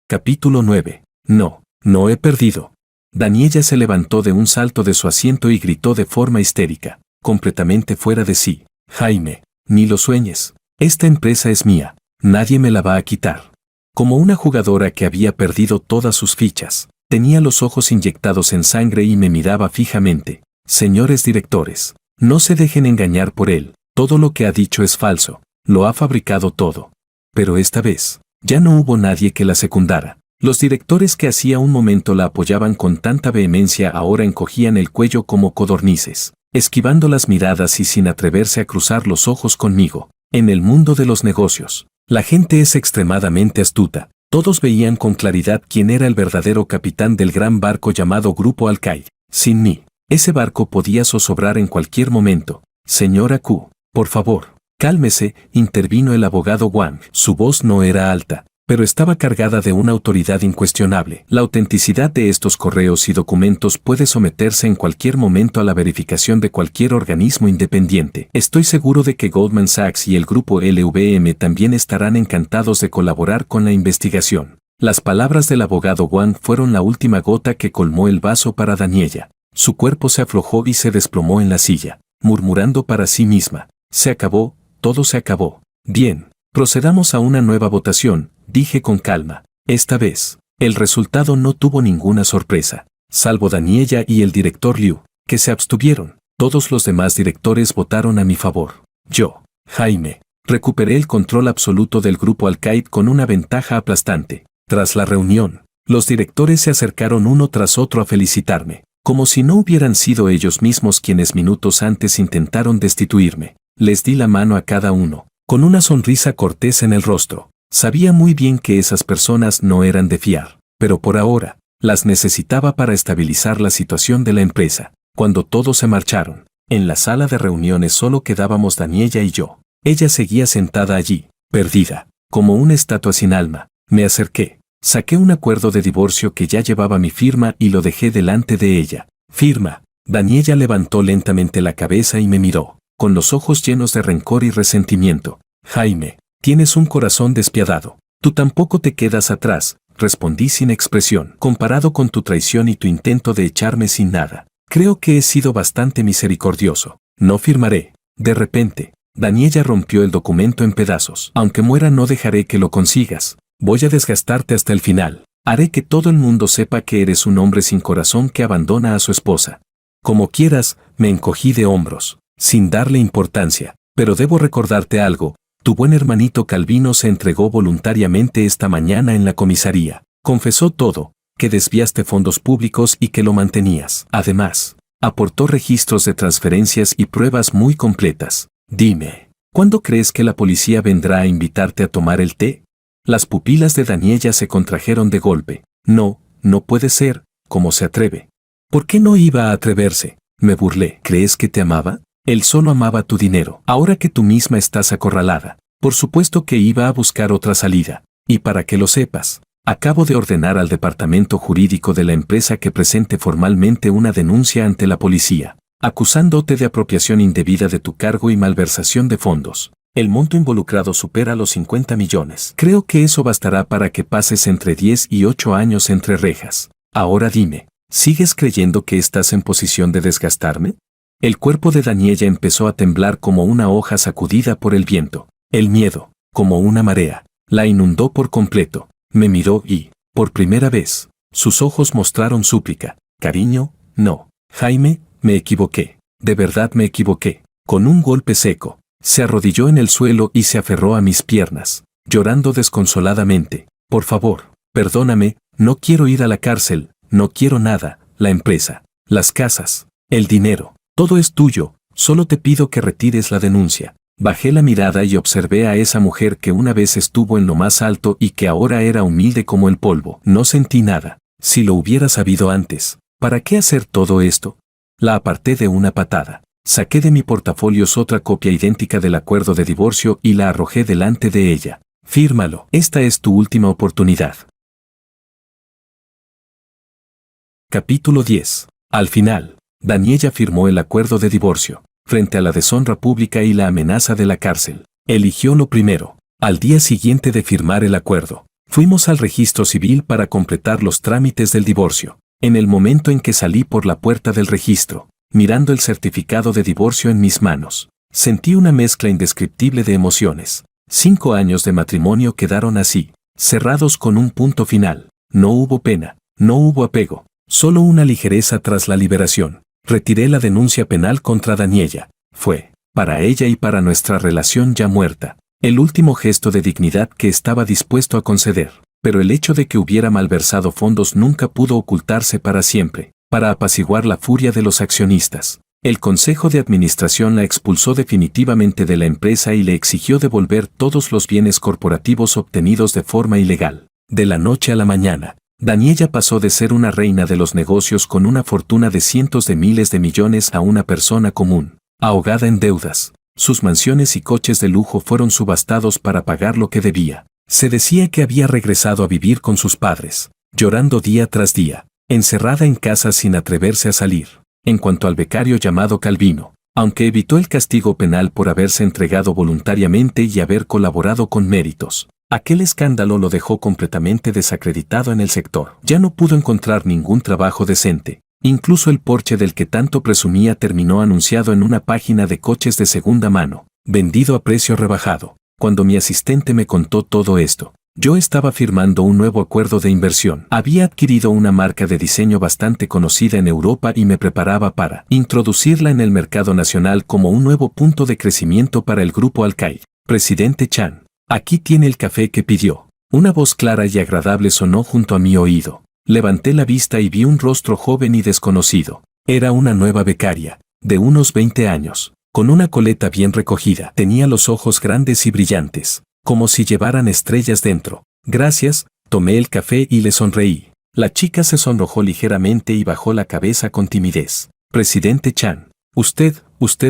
Capítulo 9. No, no he perdido. Daniela se levantó de un salto de su asiento y gritó de forma histérica, completamente fuera de sí. Jaime, ni lo sueñes. Esta empresa es mía. Nadie me la va a quitar. Como una jugadora que había perdido todas sus fichas, tenía los ojos inyectados en sangre y me miraba fijamente. Señores directores, no se dejen engañar por él. Todo lo que ha dicho es falso. Lo ha fabricado todo. Pero esta vez, ya no hubo nadie que la secundara. Los directores que hacía un momento la apoyaban con tanta vehemencia ahora encogían el cuello como codornices, esquivando las miradas y sin atreverse a cruzar los ojos conmigo. En el mundo de los negocios, la gente es extremadamente astuta. Todos veían con claridad quién era el verdadero capitán del gran barco llamado Grupo Al-Qaeda. Sin mí, ese barco podía zozobrar en cualquier momento. Señora Q, por favor, cálmese, intervino el abogado Wang. Su voz no era alta, pero estaba cargada de una autoridad incuestionable. La autenticidad de estos correos y documentos puede someterse en cualquier momento a la verificación de cualquier organismo independiente. Estoy seguro de que Goldman Sachs y el grupo LVM también estarán encantados de colaborar con la investigación. Las palabras del abogado Wang fueron la última gota que colmó el vaso para Daniela. Su cuerpo se aflojó y se desplomó en la silla, murmurando para sí misma. Se acabó, todo se acabó. Bien, procedamos a una nueva votación, dije con calma. Esta vez, el resultado no tuvo ninguna sorpresa, salvo Daniela y el director Liu, que se abstuvieron. Todos los demás directores votaron a mi favor. Yo, Jaime, recuperé el control absoluto del grupo Al-Qaeda con una ventaja aplastante. Tras la reunión, los directores se acercaron uno tras otro a felicitarme, como si no hubieran sido ellos mismos quienes minutos antes intentaron destituirme. Les di la mano a cada uno, con una sonrisa cortés en el rostro. Sabía muy bien que esas personas no eran de fiar, pero por ahora, las necesitaba para estabilizar la situación de la empresa. Cuando todos se marcharon, en la sala de reuniones solo quedábamos Daniela y yo. Ella seguía sentada allí, perdida, como una estatua sin alma. Me acerqué, saqué un acuerdo de divorcio que ya llevaba mi firma y lo dejé delante de ella. Firma. Daniela levantó lentamente la cabeza y me miró, con los ojos llenos de rencor y resentimiento. Jaime, tienes un corazón despiadado. Tú tampoco te quedas atrás, respondí sin expresión. Comparado con tu traición y tu intento de echarme sin nada, creo que he sido bastante misericordioso. No firmaré. De repente, Daniela rompió el documento en pedazos. Aunque muera no dejaré que lo consigas. Voy a desgastarte hasta el final. Haré que todo el mundo sepa que eres un hombre sin corazón que abandona a su esposa. Como quieras, me encogí de hombros, sin darle importancia. Pero debo recordarte algo. Tu buen hermanito Calvino se entregó voluntariamente esta mañana en la comisaría. Confesó todo, que desviaste fondos públicos y que lo mantenías. Además, aportó registros de transferencias y pruebas muy completas. Dime, ¿cuándo crees que la policía vendrá a invitarte a tomar el té? Las pupilas de Daniela se contrajeron de golpe. No, no puede ser. ¿Cómo se atreve? ¿Por qué no iba a atreverse? Me burlé. ¿Crees que te amaba? Él solo amaba tu dinero. Ahora que tú misma estás acorralada, por supuesto que iba a buscar otra salida. Y para que lo sepas, acabo de ordenar al departamento jurídico de la empresa que presente formalmente una denuncia ante la policía, acusándote de apropiación indebida de tu cargo y malversación de fondos. El monto involucrado supera los 50 millones. Creo que eso bastará para que pases entre 10 y 8 años entre rejas. Ahora dime, ¿sigues creyendo que estás en posición de desgastarme? El cuerpo de Daniela empezó a temblar como una hoja sacudida por el viento. El miedo, como una marea, la inundó por completo. Me miró y, por primera vez, sus ojos mostraron súplica. Cariño, no. Jaime, me equivoqué. De verdad me equivoqué. Con un golpe seco, se arrodilló en el suelo y se aferró a mis piernas, llorando desconsoladamente. Por favor, perdóname, no quiero ir a la cárcel, no quiero nada, la empresa, las casas, el dinero. Todo es tuyo, solo te pido que retires la denuncia. Bajé la mirada y observé a esa mujer que una vez estuvo en lo más alto y que ahora era humilde como el polvo. No sentí nada. Si lo hubiera sabido antes, ¿para qué hacer todo esto? La aparté de una patada. Saqué de mi portafolios otra copia idéntica del acuerdo de divorcio y la arrojé delante de ella. Fírmalo. Esta es tu última oportunidad. Capítulo 10. Al final, Daniela firmó el acuerdo de divorcio. Frente a la deshonra pública y la amenaza de la cárcel, eligió lo primero. Al día siguiente de firmar el acuerdo, fuimos al registro civil para completar los trámites del divorcio. En el momento en que salí por la puerta del registro, mirando el certificado de divorcio en mis manos, sentí una mezcla indescriptible de emociones. 5 años de matrimonio quedaron así, cerrados con un punto final. No hubo pena, no hubo apego, solo una ligereza tras la liberación. Retiré la denuncia penal contra Daniela. Fue, para ella y para nuestra relación ya muerta, el último gesto de dignidad que estaba dispuesto a conceder. Pero el hecho de que hubiera malversado fondos nunca pudo ocultarse para siempre. Para apaciguar la furia de los accionistas, el Consejo de Administración la expulsó definitivamente de la empresa y le exigió devolver todos los bienes corporativos obtenidos de forma ilegal. De la noche a la mañana, Daniela pasó de ser una reina de los negocios con una fortuna de cientos de miles de millones a una persona común, ahogada en deudas. Sus mansiones y coches de lujo fueron subastados para pagar lo que debía. Se decía que había regresado a vivir con sus padres, llorando día tras día, encerrada en casa sin atreverse a salir. En cuanto al becario llamado Calvino, aunque evitó el castigo penal por haberse entregado voluntariamente y haber colaborado con méritos, aquel escándalo lo dejó completamente desacreditado en el sector. Ya no pudo encontrar ningún trabajo decente. Incluso el Porsche del que tanto presumía terminó anunciado en una página de coches de segunda mano, vendido a precio rebajado. Cuando mi asistente me contó todo esto, Yo estaba firmando un nuevo acuerdo de inversión. Había adquirido una marca de diseño bastante conocida en Europa y me preparaba para introducirla en el mercado nacional como un nuevo punto de crecimiento para el grupo Alcaid. Presidente Chan, aquí tiene el café que pidió. Una voz clara y agradable sonó junto a mi oído. Levanté la vista y vi un rostro joven y desconocido. Era una nueva becaria, de unos 20 años, con una coleta bien recogida. Tenía los ojos grandes y brillantes, como si llevaran estrellas dentro. Gracias, tomé el café y le sonreí. La chica se sonrojó ligeramente y bajó la cabeza con timidez. Presidente Chan, usted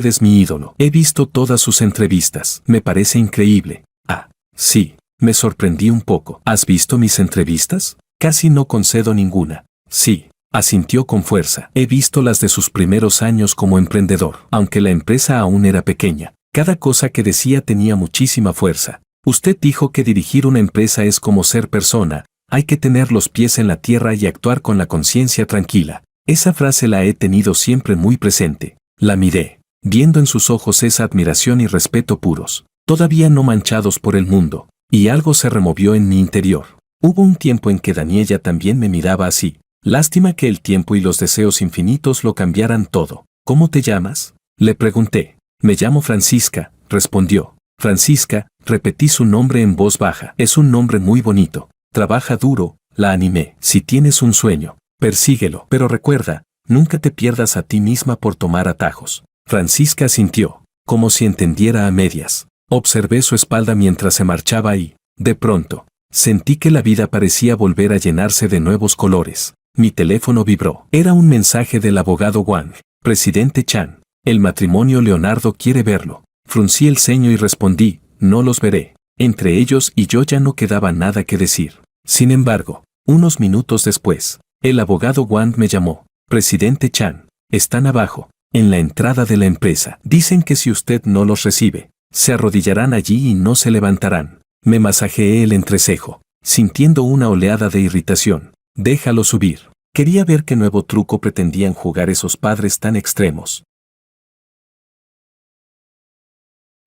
es mi ídolo. He visto todas sus entrevistas. Me parece increíble. Ah, sí, me sorprendí un poco. ¿Has visto mis entrevistas? Casi no concedo ninguna. Sí, asintió con fuerza. He visto las de sus primeros años como emprendedor. Aunque la empresa aún era pequeña, cada cosa que decía tenía muchísima fuerza. Usted dijo que dirigir una empresa es como ser persona, hay que tener los pies en la tierra y actuar con la conciencia tranquila. Esa frase la he tenido siempre muy presente. La miré, viendo en sus ojos esa admiración y respeto puros, todavía no manchados por el mundo, y algo se removió en mi interior. Hubo un tiempo en que Daniela también me miraba así. Lástima que el tiempo y los deseos infinitos lo cambiaran todo. ¿Cómo te llamas?, le pregunté. Me llamo Francisca, respondió. Francisca, repetí su nombre en voz baja. Es un nombre muy bonito. Trabaja duro, la animé. Si tienes un sueño, persíguelo. Pero recuerda, nunca te pierdas a ti misma por tomar atajos. Francisca asintió, como si entendiera a medias. Observé su espalda mientras se marchaba y, de pronto, sentí que la vida parecía volver a llenarse de nuevos colores. Mi teléfono vibró. Era un mensaje del abogado Wang. Presidente Chan, el matrimonio Leonardo quiere verlo. Fruncí el ceño y respondí, no los veré. Entre ellos y yo ya no quedaba nada que decir. Sin embargo, unos minutos después, el abogado Wang me llamó. Presidente Chan, están abajo, en la entrada de la empresa. Dicen que si usted no los recibe, se arrodillarán allí y no se levantarán. Me masajeé el entrecejo, sintiendo una oleada de irritación. Déjalo subir. Quería ver qué nuevo truco pretendían jugar esos padres tan extremos.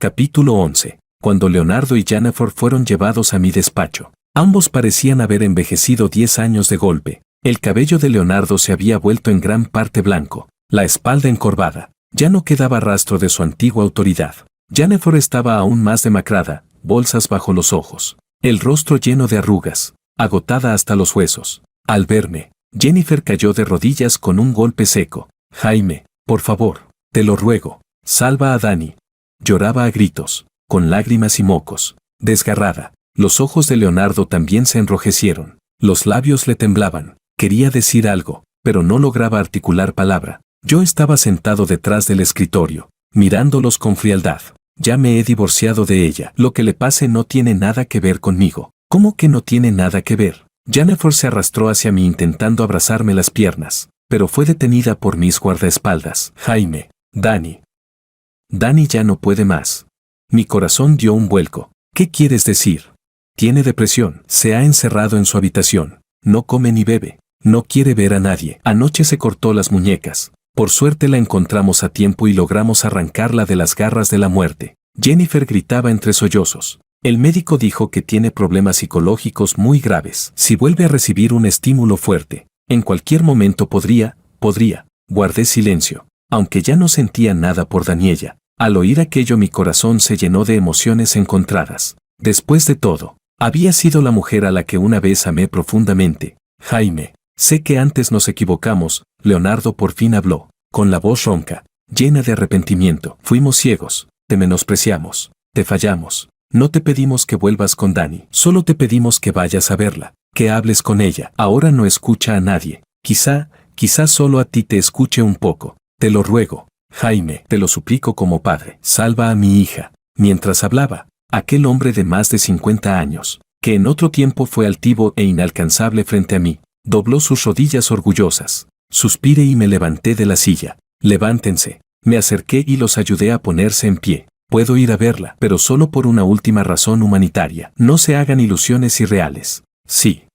Capítulo 11. Cuando Leonardo y Jennifer fueron llevados a mi despacho. Ambos parecían haber envejecido 10 años de golpe. El cabello de Leonardo se había vuelto en gran parte blanco, la espalda encorvada. Ya no quedaba rastro de su antigua autoridad. Jennifer estaba aún más demacrada, bolsas bajo los ojos, el rostro lleno de arrugas, agotada hasta los huesos. Al verme, Jennifer cayó de rodillas con un golpe seco. Jaime, por favor, te lo ruego, salva a Dani. Lloraba a gritos, con lágrimas y mocos. Desgarrada, los ojos de Leonardo también se enrojecieron. Los labios le temblaban. Quería decir algo, pero no lograba articular palabra. Yo estaba sentado detrás del escritorio, mirándolos con frialdad. Ya me he divorciado de ella. Lo que le pase no tiene nada que ver conmigo. ¿Cómo que no tiene nada que ver? Jennifer se arrastró hacia mí intentando abrazarme las piernas, pero fue detenida por mis guardaespaldas. Jaime, Dani. Dani ya no puede más. Mi corazón dio un vuelco. ¿Qué quieres decir? Tiene depresión. Se ha encerrado en su habitación. No come ni bebe. No quiere ver a nadie. Anoche se cortó las muñecas. Por suerte la encontramos a tiempo y logramos arrancarla de las garras de la muerte. Jennifer gritaba entre sollozos. El médico dijo que tiene problemas psicológicos muy graves. Si vuelve a recibir un estímulo fuerte, en cualquier momento podría. Guardé silencio, aunque ya no sentía nada por Daniela. Al oír aquello mi corazón se llenó de emociones encontradas. Después de todo, había sido la mujer a la que una vez amé profundamente. Jaime, sé que antes nos equivocamos. Leonardo por fin habló, con la voz ronca, llena de arrepentimiento. Fuimos ciegos, te menospreciamos, te fallamos. No te pedimos que vuelvas con Dani, solo te pedimos que vayas a verla, que hables con ella. Ahora no escucha a nadie. Quizá solo a ti te escuche un poco. Te lo ruego, Jaime, te lo suplico como padre. Salva a mi hija. Mientras hablaba, aquel hombre de más de 50 años, que en otro tiempo fue altivo e inalcanzable frente a mí, dobló sus rodillas orgullosas. Suspiré y me levanté de la silla. Levántense. Me acerqué y los ayudé a ponerse en pie. Puedo ir a verla, pero solo por una última razón humanitaria. No se hagan ilusiones irreales. Sí,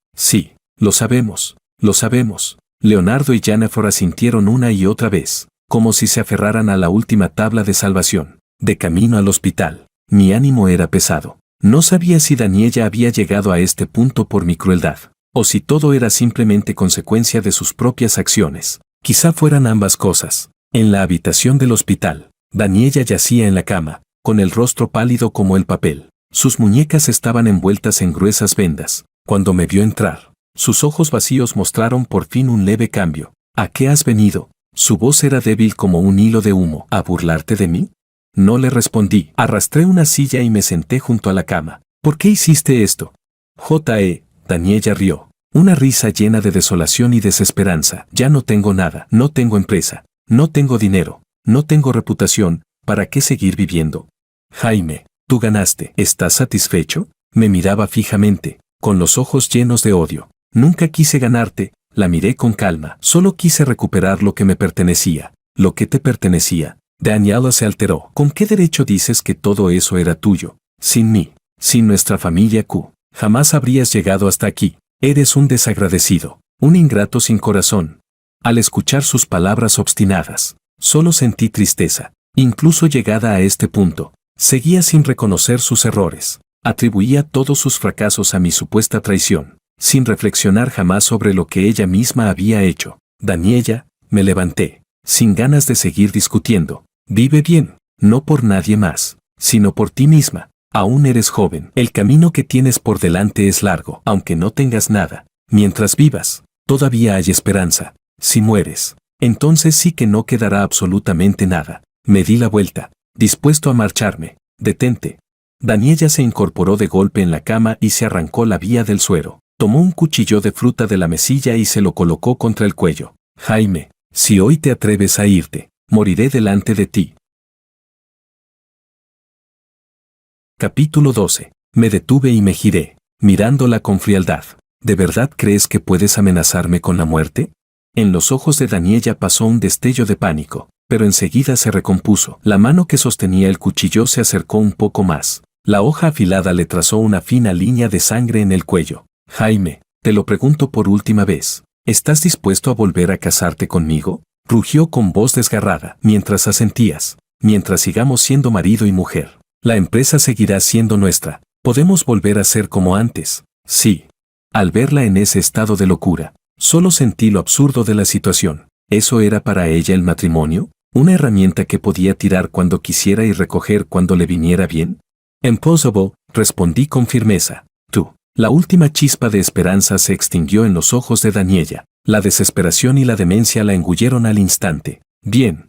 lo sabemos. Leonardo y Jennifer asintieron una y otra vez, como si se aferraran a la última tabla de salvación. De camino al hospital, mi ánimo era pesado. No sabía si Daniela había llegado a este punto por mi crueldad, o si todo era simplemente consecuencia de sus propias acciones. Quizá fueran ambas cosas. En la habitación del hospital, Daniela yacía en la cama, con el rostro pálido como el papel. Sus muñecas estaban envueltas en gruesas vendas. Cuando me vio entrar, sus ojos vacíos mostraron por fin un leve cambio. ¿A qué has venido? Su voz era débil como un hilo de humo. ¿A burlarte de mí? No le respondí. Arrastré una silla y me senté junto a la cama. ¿Por qué hiciste esto? Daniela rió. Una risa llena de desolación y desesperanza. Ya no tengo nada. No tengo empresa. No tengo dinero. No tengo reputación. ¿Para qué seguir viviendo? Jaime, tú ganaste. ¿Estás satisfecho? Me miraba fijamente, con los ojos llenos de odio. Nunca quise ganarte. La miré con calma. Solo quise recuperar lo que me pertenecía. ¿Lo que te pertenecía? Daniela se alteró. ¿Con qué derecho dices que todo eso era tuyo? Sin mí, sin nuestra familia Q, jamás habrías llegado hasta aquí. Eres un desagradecido, un ingrato sin corazón. Al escuchar sus palabras obstinadas, solo sentí tristeza. Incluso llegada a este punto, seguía sin reconocer sus errores. Atribuía todos sus fracasos a mi supuesta traición, sin reflexionar jamás sobre lo que ella misma había hecho. Daniela, me levanté, sin ganas de seguir discutiendo. Vive bien, no por nadie más, sino por ti misma. Aún eres joven. El camino que tienes por delante es largo, aunque no tengas nada. Mientras vivas, todavía hay esperanza. Si mueres, entonces sí que no quedará absolutamente nada. Me di la vuelta, dispuesto a marcharme. Detente. Daniela se incorporó de golpe en la cama y se arrancó la vía del suero. Tomó un cuchillo de fruta de la mesilla y se lo colocó contra el cuello. Jaime, si hoy te atreves a irte, moriré delante de ti. Capítulo 12. Me detuve y me giré, mirándola con frialdad. ¿De verdad crees que puedes amenazarme con la muerte? En los ojos de Daniela pasó un destello de pánico, pero enseguida se recompuso. La mano que sostenía el cuchillo se acercó un poco más. La hoja afilada le trazó una fina línea de sangre en el cuello. Jaime, te lo pregunto por última vez. ¿Estás dispuesto a volver a casarte conmigo? Rugió con voz desgarrada. Mientras asentías, mientras sigamos siendo marido y mujer, la empresa seguirá siendo nuestra. ¿Podemos volver a ser como antes? Sí. Al verla en ese estado de locura, solo sentí lo absurdo de la situación. ¿Eso era para ella el matrimonio? ¿Una herramienta que podía tirar cuando quisiera y recoger cuando le viniera bien? Impossible, respondí con firmeza. Tú. La última chispa de esperanza se extinguió en los ojos de Daniela. La desesperación y la demencia la engulleron al instante. Bien,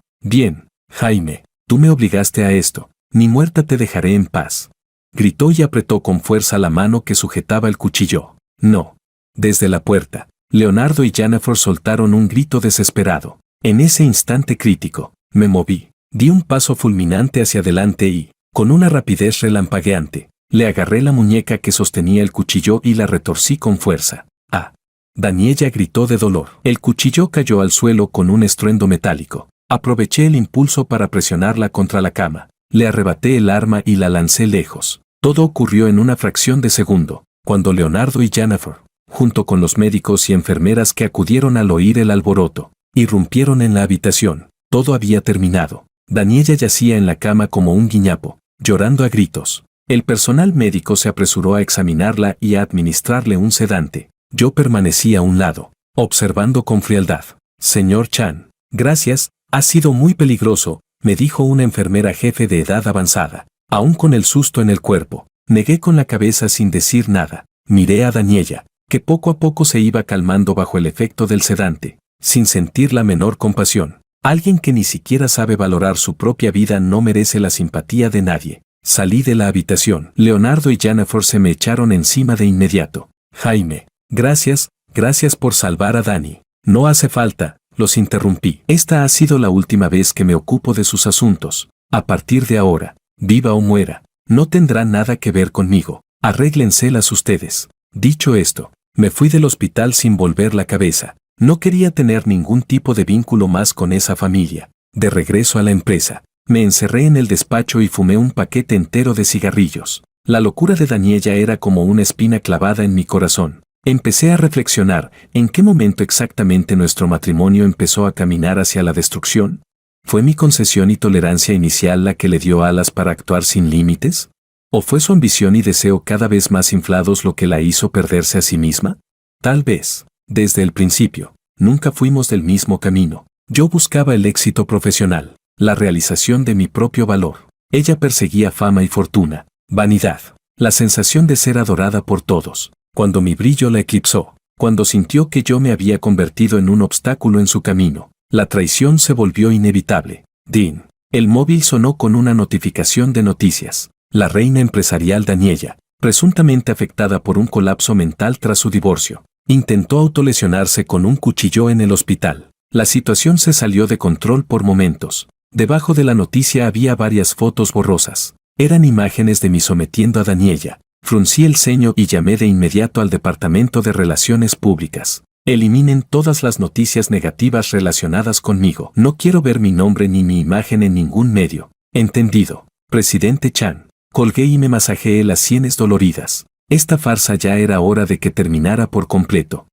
Jaime, tú me obligaste a esto. Ni muerta te dejaré en paz. Gritó y apretó con fuerza la mano que sujetaba el cuchillo. No. Desde la puerta, Leonardo y Jennifer soltaron un grito desesperado. En ese instante crítico, me moví. Di un paso fulminante hacia adelante y, con una rapidez relampagueante, le agarré la muñeca que sostenía el cuchillo y la retorcí con fuerza. ¡Ah! Daniela gritó de dolor. El cuchillo cayó al suelo con un estruendo metálico. Aproveché el impulso para presionarla contra la cama. Le arrebaté el arma y la lancé lejos. Todo ocurrió en una fracción de segundo, cuando Leonardo y Jennifer, junto con los médicos y enfermeras que acudieron al oír el alboroto, irrumpieron en la habitación. Todo había terminado. Daniela yacía en la cama como un guiñapo, llorando a gritos. El personal médico se apresuró a examinarla y a administrarle un sedante. Yo permanecí a un lado, observando con frialdad. Señor Chan, gracias, ha sido muy peligroso, me dijo una enfermera jefe de edad avanzada. Aún con el susto en el cuerpo, negué con la cabeza sin decir nada. Miré a Daniela, que poco a poco se iba calmando bajo el efecto del sedante, sin sentir la menor compasión. Alguien que ni siquiera sabe valorar su propia vida no merece la simpatía de nadie. Salí de la habitación. Leonardo y Jennifer se me echaron encima de inmediato. Jaime, gracias por salvar a Dani. No hace falta, los interrumpí. Esta ha sido la última vez que me ocupo de sus asuntos. A partir de ahora, viva o muera, no tendrá nada que ver conmigo. Arréglenselas ustedes. Dicho esto, me fui del hospital sin volver la cabeza. No quería tener ningún tipo de vínculo más con esa familia. De regreso a la empresa, me encerré en el despacho y fumé un paquete entero de cigarrillos. La locura de Daniela era como una espina clavada en mi corazón. Empecé a reflexionar, ¿en qué momento exactamente nuestro matrimonio empezó a caminar hacia la destrucción? ¿Fue mi concesión y tolerancia inicial la que le dio alas para actuar sin límites? ¿O fue su ambición y deseo cada vez más inflados lo que la hizo perderse a sí misma? Tal vez, desde el principio, nunca fuimos del mismo camino. Yo buscaba el éxito profesional, la realización de mi propio valor. Ella perseguía fama y fortuna, vanidad, la sensación de ser adorada por todos. Cuando mi brillo la eclipsó, cuando sintió que yo me había convertido en un obstáculo en su camino, la traición se volvió inevitable. Dean. El móvil sonó con una notificación de noticias. La reina empresarial Daniella, presuntamente afectada por un colapso mental tras su divorcio, intentó autolesionarse con un cuchillo en el hospital. La situación se salió de control por momentos. Debajo de la noticia había varias fotos borrosas. Eran imágenes de mí sometiendo a Daniella. Fruncí el ceño y llamé de inmediato al Departamento de Relaciones Públicas. Eliminen todas las noticias negativas relacionadas conmigo. No quiero ver mi nombre ni mi imagen en ningún medio. Entendido, presidente Chan. Colgué y me masajeé las sienes doloridas. Esta farsa ya era hora de que terminara por completo.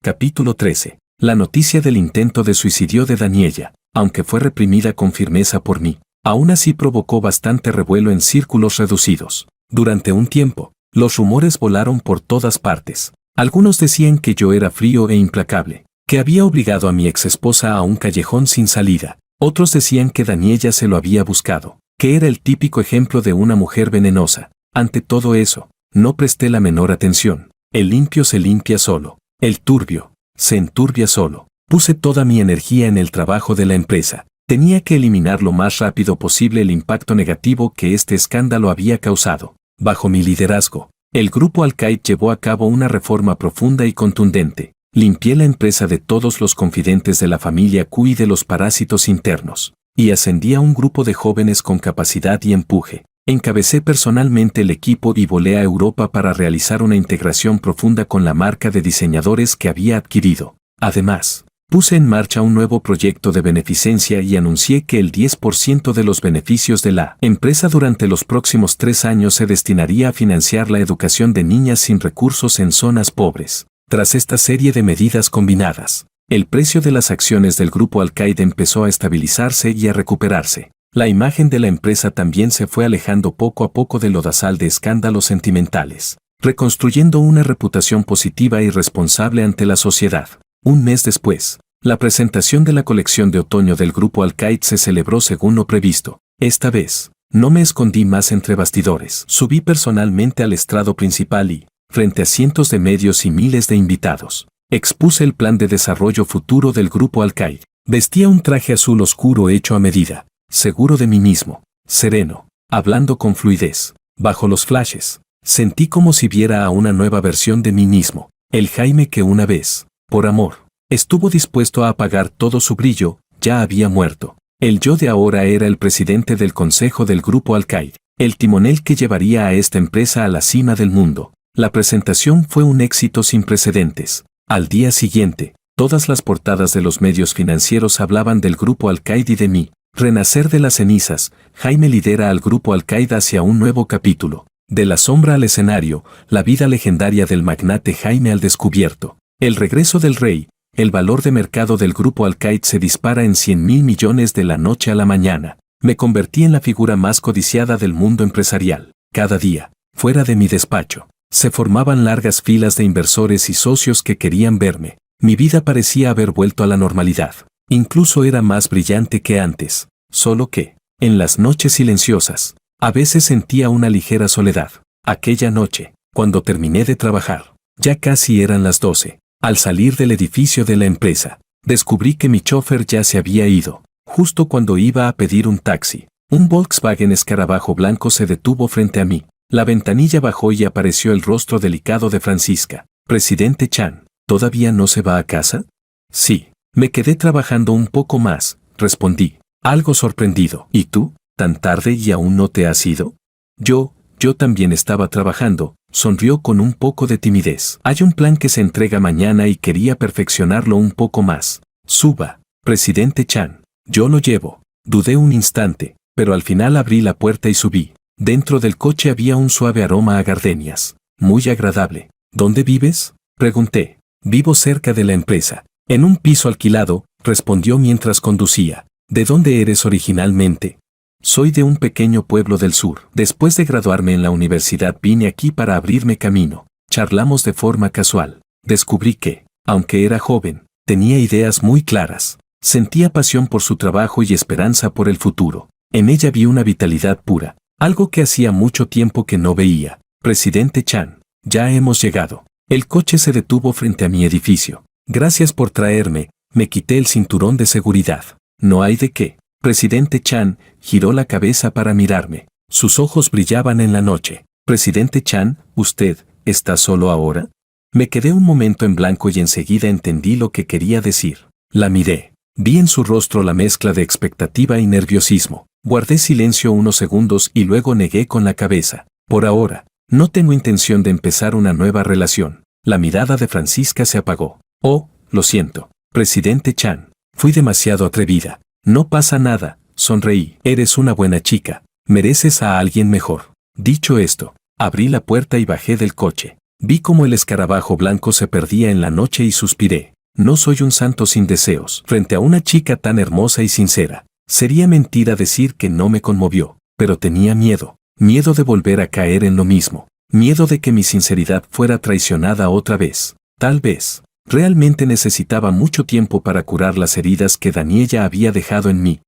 Capítulo 13. La noticia del intento de suicidio de Daniella, aunque fue reprimida con firmeza por mí, aún así provocó bastante revuelo en círculos reducidos. Durante un tiempo, los rumores volaron por todas partes. Algunos decían que yo era frío e implacable, que había obligado a mi exesposa a un callejón sin salida. Otros decían que Daniella se lo había buscado, que era el típico ejemplo de una mujer venenosa. Ante todo eso, no presté la menor atención. El limpio se limpia solo. El turbio se enturbia solo. Puse toda mi energía en el trabajo de la empresa. Tenía que eliminar lo más rápido posible el impacto negativo que este escándalo había causado. Bajo mi liderazgo, el grupo Al-Qaeda llevó a cabo una reforma profunda y contundente. Limpié la empresa de todos los confidentes de la familia Q y de los parásitos internos, y ascendí a un grupo de jóvenes con capacidad y empuje. Encabecé personalmente el equipo y volé a Europa para realizar una integración profunda con la marca de diseñadores que había adquirido. Además, puse en marcha un nuevo proyecto de beneficencia y anuncié que el 10% de los beneficios de la empresa durante los próximos 3 años se destinaría a financiar la educación de niñas sin recursos en zonas pobres. Tras esta serie de medidas combinadas, el precio de las acciones del grupo Al-Qaeda empezó a estabilizarse y a recuperarse. La imagen de la empresa también se fue alejando poco a poco del lodazal de escándalos sentimentales, reconstruyendo una reputación positiva y responsable ante la sociedad. Un mes después, la presentación de la colección de otoño del grupo Al-Qaeda se celebró según lo previsto. Esta vez, no me escondí más entre bastidores. Subí personalmente al estrado principal y, frente a cientos de medios y miles de invitados, expuse el plan de desarrollo futuro del grupo Al-Qaeda. Vestía un traje azul oscuro hecho a medida, seguro de mí mismo, sereno, hablando con fluidez. Bajo los flashes, sentí como si viera a una nueva versión de mí mismo, el Jaime que una vez, por amor, estuvo dispuesto a apagar todo su brillo, ya había muerto. El yo de ahora era el presidente del consejo del grupo Al-Qaeda, el timonel que llevaría a esta empresa a la cima del mundo. La presentación fue un éxito sin precedentes. Al día siguiente, todas las portadas de los medios financieros hablaban del grupo Al-Qaeda y de mí. Renacer de las cenizas, Jaime lidera al grupo Al-Qaeda hacia un nuevo capítulo. De la sombra al escenario, la vida legendaria del magnate Jaime al descubierto. El regreso del rey, el valor de mercado del grupo Al-Qaeda se dispara en 100.000 millones de la noche a la mañana. Me convertí en la figura más codiciada del mundo empresarial. Cada día, fuera de mi despacho, se formaban largas filas de inversores y socios que querían verme. Mi vida parecía haber vuelto a la normalidad. Incluso era más brillante que antes. Solo que, en las noches silenciosas, a veces sentía una ligera soledad. Aquella noche, cuando terminé de trabajar, ya casi eran las 12. Al salir del edificio de la empresa, descubrí que mi chofer ya se había ido. Justo cuando iba a pedir un taxi, un Volkswagen escarabajo blanco se detuvo frente a mí. La ventanilla bajó y apareció el rostro delicado de Francisca. Presidente Chan, ¿todavía no se va a casa? Sí, me quedé trabajando un poco más, respondí, algo sorprendido. ¿Y tú, tan tarde y aún no te has ido? Yo también estaba trabajando, sonrió con un poco de timidez. Hay un plan que se entrega mañana y quería perfeccionarlo un poco más. Suba, presidente Chan, yo lo llevo. Dudé un instante, pero al final abrí la puerta y subí. Dentro del coche había un suave aroma a gardenias, muy agradable. ¿Dónde vives?, pregunté. Vivo cerca de la empresa, en un piso alquilado, respondió mientras conducía. ¿De dónde eres originalmente? Soy de un pequeño pueblo del sur. Después de graduarme en la universidad vine aquí para abrirme camino. Charlamos de forma casual. Descubrí que, aunque era joven, tenía ideas muy claras. Sentía pasión por su trabajo y esperanza por el futuro. En ella vi una vitalidad pura, algo que hacía mucho tiempo que no veía. Presidente Chan, ya hemos llegado. El coche se detuvo frente a mi edificio. Gracias por traerme, me quité el cinturón de seguridad. No hay de qué. Presidente Chan giró la cabeza para mirarme. Sus ojos brillaban en la noche. Presidente Chan, ¿usted está solo ahora? Me quedé un momento en blanco y enseguida entendí lo que quería decir. La miré. Vi en su rostro la mezcla de expectativa y nerviosismo. Guardé silencio unos segundos y luego negué con la cabeza. Por ahora, no tengo intención de empezar una nueva relación. La mirada de Francisca se apagó. Oh, lo siento. Presidente Chan, fui demasiado atrevida. No pasa nada, sonreí. Eres una buena chica. Mereces a alguien mejor. Dicho esto, abrí la puerta y bajé del coche. Vi cómo el escarabajo blanco se perdía en la noche y suspiré. No soy un santo sin deseos. Frente a una chica tan hermosa y sincera, sería mentira decir que no me conmovió, pero tenía miedo. Miedo de volver a caer en lo mismo. Miedo de que mi sinceridad fuera traicionada otra vez. Tal vez, realmente necesitaba mucho tiempo para curar las heridas que Daniela había dejado en mí.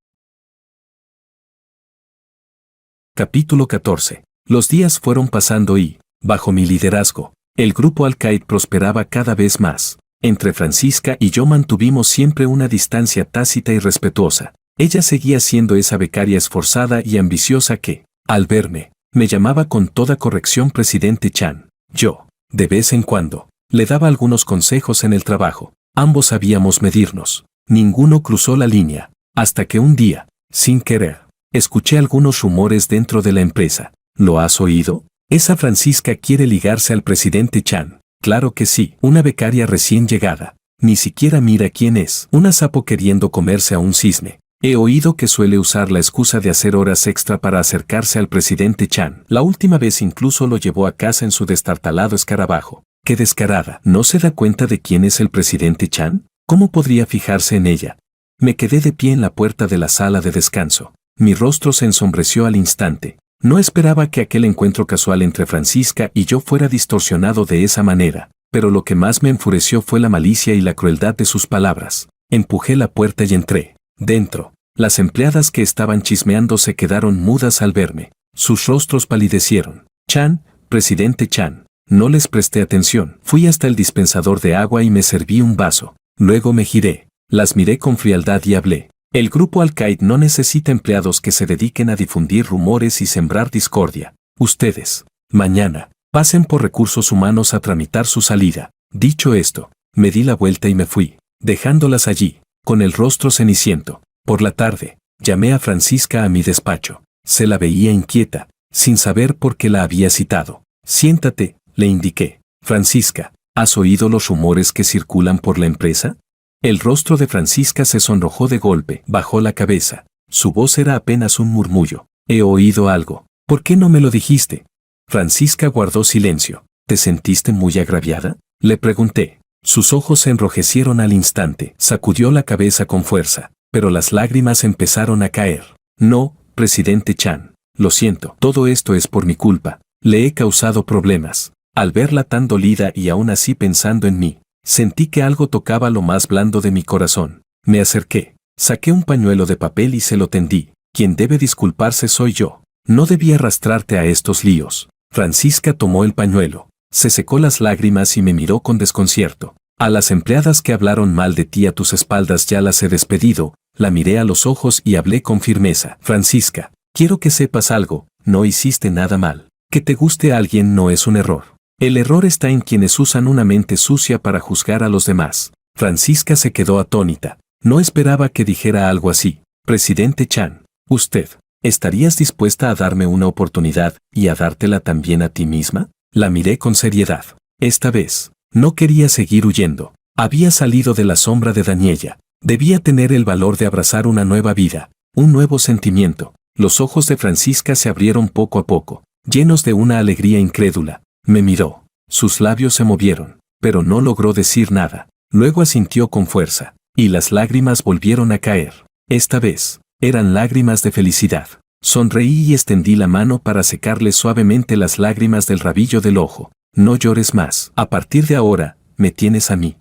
Capítulo 14. Los días fueron pasando y, bajo mi liderazgo, el grupo Al-Qaeda prosperaba cada vez más. Entre Francisca y yo mantuvimos siempre una distancia tácita y respetuosa. Ella seguía siendo esa becaria esforzada y ambiciosa que, al verme, me llamaba con toda corrección Presidente Chan. Yo, de vez en cuando, le daba algunos consejos en el trabajo. Ambos sabíamos medirnos. Ninguno cruzó la línea, hasta que un día, sin querer, escuché algunos rumores dentro de la empresa. ¿Lo has oído? Esa Francisca quiere ligarse al Presidente Chan. Claro que sí, una becaria recién llegada. Ni siquiera mira quién es. Una sapo queriendo comerse a un cisne. He oído que suele usar la excusa de hacer horas extra para acercarse al Presidente Chan. La última vez incluso lo llevó a casa en su destartalado escarabajo. ¡Qué descarada! ¿No se da cuenta de quién es el Presidente Chan? ¿Cómo podría fijarse en ella? Me quedé de pie en la puerta de la sala de descanso. Mi rostro se ensombreció al instante. No esperaba que aquel encuentro casual entre Francisca y yo fuera distorsionado de esa manera, pero lo que más me enfureció fue la malicia y la crueldad de sus palabras. Empujé la puerta y entré. Dentro, las empleadas que estaban chismeando se quedaron mudas al verme. Sus rostros palidecieron. Chan, Presidente Chan. No les presté atención. Fui hasta el dispensador de agua y me serví un vaso. Luego me giré. Las miré con frialdad y hablé. El grupo Al-Qaeda no necesita empleados que se dediquen a difundir rumores y sembrar discordia. Ustedes, mañana, pasen por recursos humanos a tramitar su salida. Dicho esto, me di la vuelta y me fui, dejándolas allí, con el rostro ceniciento. Por la tarde, llamé a Francisca a mi despacho. Se la veía inquieta, sin saber por qué la había citado. Siéntate, le indiqué. Francisca, ¿has oído los rumores que circulan por la empresa? El rostro de Francisca se sonrojó de golpe, bajó la cabeza. Su voz era apenas un murmullo. He oído algo. ¿Por qué no me lo dijiste? Francisca guardó silencio. ¿Te sentiste muy agraviada? Le pregunté. Sus ojos se enrojecieron al instante. Sacudió la cabeza con fuerza, pero las lágrimas empezaron a caer. No, Presidente Chan. Lo siento. Todo esto es por mi culpa. Le he causado problemas. Al verla tan dolida y aún así pensando en mí, sentí que algo tocaba lo más blando de mi corazón. Me acerqué, saqué un pañuelo de papel y se lo tendí. Quien debe disculparse soy yo. No debí arrastrarte a estos líos. Francisca tomó el pañuelo, se secó las lágrimas y me miró con desconcierto. A las empleadas que hablaron mal de ti a tus espaldas ya las he despedido. La miré a los ojos y hablé con firmeza. Francisca, quiero que sepas algo, no hiciste nada mal. Que te guste a alguien no es un error. El error está en quienes usan una mente sucia para juzgar a los demás. Francisca se quedó atónita. No esperaba que dijera algo así. Presidente Chan, ¿usted estarías dispuesta a darme una oportunidad y a dártela también a ti misma? La miré con seriedad. Esta vez, no quería seguir huyendo. Había salido de la sombra de Daniela. Debía tener el valor de abrazar una nueva vida, un nuevo sentimiento. Los ojos de Francisca se abrieron poco a poco, llenos de una alegría incrédula. Me miró. Sus labios se movieron, pero no logró decir nada. Luego asintió con fuerza, y las lágrimas volvieron a caer. Esta vez, eran lágrimas de felicidad. Sonreí y extendí la mano para secarle suavemente las lágrimas del rabillo del ojo. No llores más. A partir de ahora, me tienes a mí.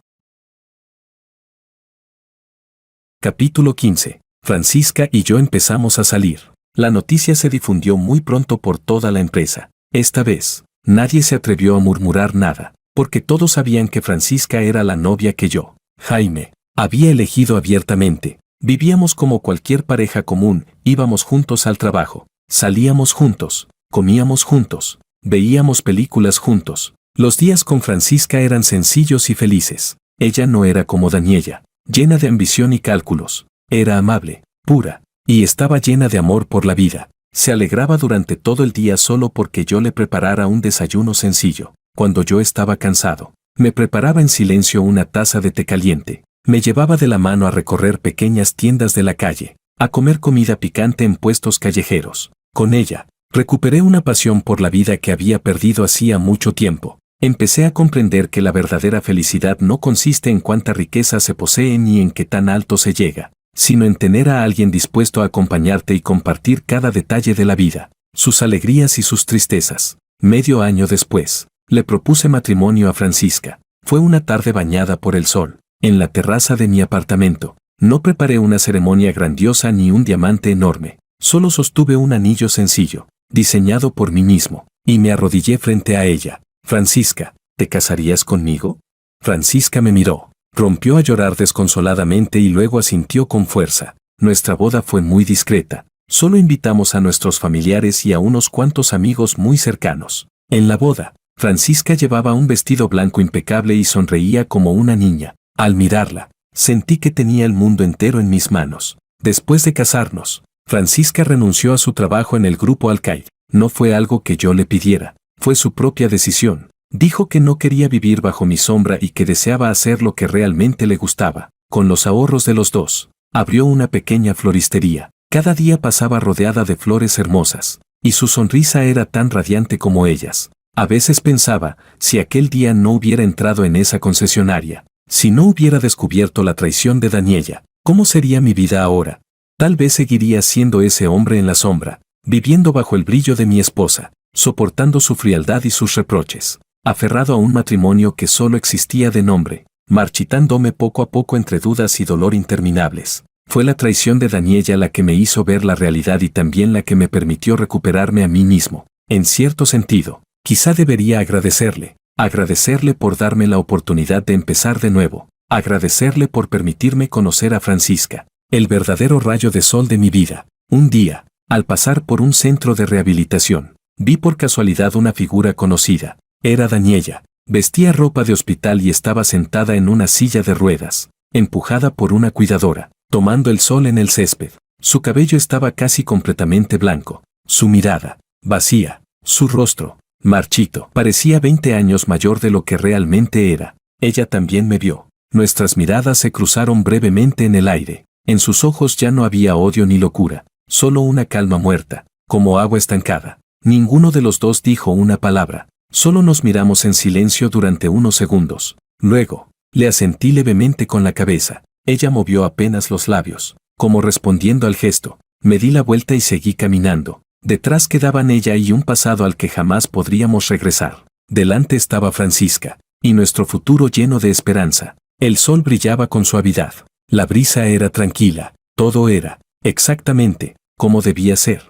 Capítulo 15. Francisca y yo empezamos a salir. La noticia se difundió muy pronto por toda la empresa. Esta vez, nadie se atrevió a murmurar nada, porque todos sabían que Francisca era la novia que yo, Jaime, había elegido abiertamente. Vivíamos como cualquier pareja común, íbamos juntos al trabajo, salíamos juntos, comíamos juntos, veíamos películas juntos. Los días con Francisca eran sencillos y felices. Ella no era como Daniela, llena de ambición y cálculos. Era amable, pura, y estaba llena de amor por la vida. Se alegraba durante todo el día solo porque yo le preparara un desayuno sencillo. Cuando yo estaba cansado, me preparaba en silencio una taza de té caliente. Me llevaba de la mano a recorrer pequeñas tiendas de la calle, a comer comida picante en puestos callejeros. Con ella, recuperé una pasión por la vida que había perdido hacía mucho tiempo. Empecé a comprender que la verdadera felicidad no consiste en cuánta riqueza se posee ni en qué tan alto se llega, sino en tener a alguien dispuesto a acompañarte y compartir cada detalle de la vida, sus alegrías y sus tristezas. Medio año después, le propuse matrimonio a Francisca. Fue una tarde bañada por el sol, en la terraza de mi apartamento. No preparé una ceremonia grandiosa ni un diamante enorme, solo sostuve un anillo sencillo, diseñado por mí mismo, y me arrodillé frente a ella. Francisca, ¿te casarías conmigo? Francisca me miró, rompió a llorar desconsoladamente y luego asintió con fuerza. Nuestra boda fue muy discreta, solo invitamos a nuestros familiares y a unos cuantos amigos muy cercanos. En la boda, Francisca llevaba un vestido blanco impecable y sonreía como una niña. Al mirarla, sentí que tenía el mundo entero en mis manos. Después de casarnos, Francisca renunció a su trabajo en el grupo Alcaid. No fue algo que yo le pidiera, fue su propia decisión. Dijo que no quería vivir bajo mi sombra y que deseaba hacer lo que realmente le gustaba. Con los ahorros de los dos, abrió una pequeña floristería. Cada día pasaba rodeada de flores hermosas, y su sonrisa era tan radiante como ellas. A veces pensaba, si aquel día no hubiera entrado en esa concesionaria, si no hubiera descubierto la traición de Daniela, ¿cómo sería mi vida ahora? Tal vez seguiría siendo ese hombre en la sombra, viviendo bajo el brillo de mi esposa, soportando su frialdad y sus reproches, aferrado a un matrimonio que solo existía de nombre, marchitándome poco a poco entre dudas y dolor interminables. Fue la traición de Daniela la que me hizo ver la realidad y también la que me permitió recuperarme a mí mismo. En cierto sentido, quizá debería agradecerle por darme la oportunidad de empezar de nuevo, agradecerle por permitirme conocer a Francisca, el verdadero rayo de sol de mi vida. Un día, al pasar por un centro de rehabilitación, vi por casualidad una figura conocida. Era Daniela. Vestía ropa de hospital y estaba sentada en una silla de ruedas, empujada por una cuidadora, tomando el sol en el césped. Su cabello estaba casi completamente blanco, su mirada, vacía, su rostro, marchito, parecía 20 años mayor de lo que realmente era. Ella también me vio. Nuestras miradas se cruzaron brevemente en el aire. En sus ojos ya no había odio ni locura, solo una calma muerta, como agua estancada. Ninguno de los dos dijo una palabra, solo nos miramos en silencio durante unos segundos. Luego, le asentí levemente con la cabeza. Ella movió apenas los labios, como respondiendo al gesto. Me di la vuelta y seguí caminando. Detrás quedaban ella y un pasado al que jamás podríamos regresar. Delante estaba Francisca, y nuestro futuro lleno de esperanza. El sol brillaba con suavidad. La brisa era tranquila. Todo era, exactamente, como debía ser.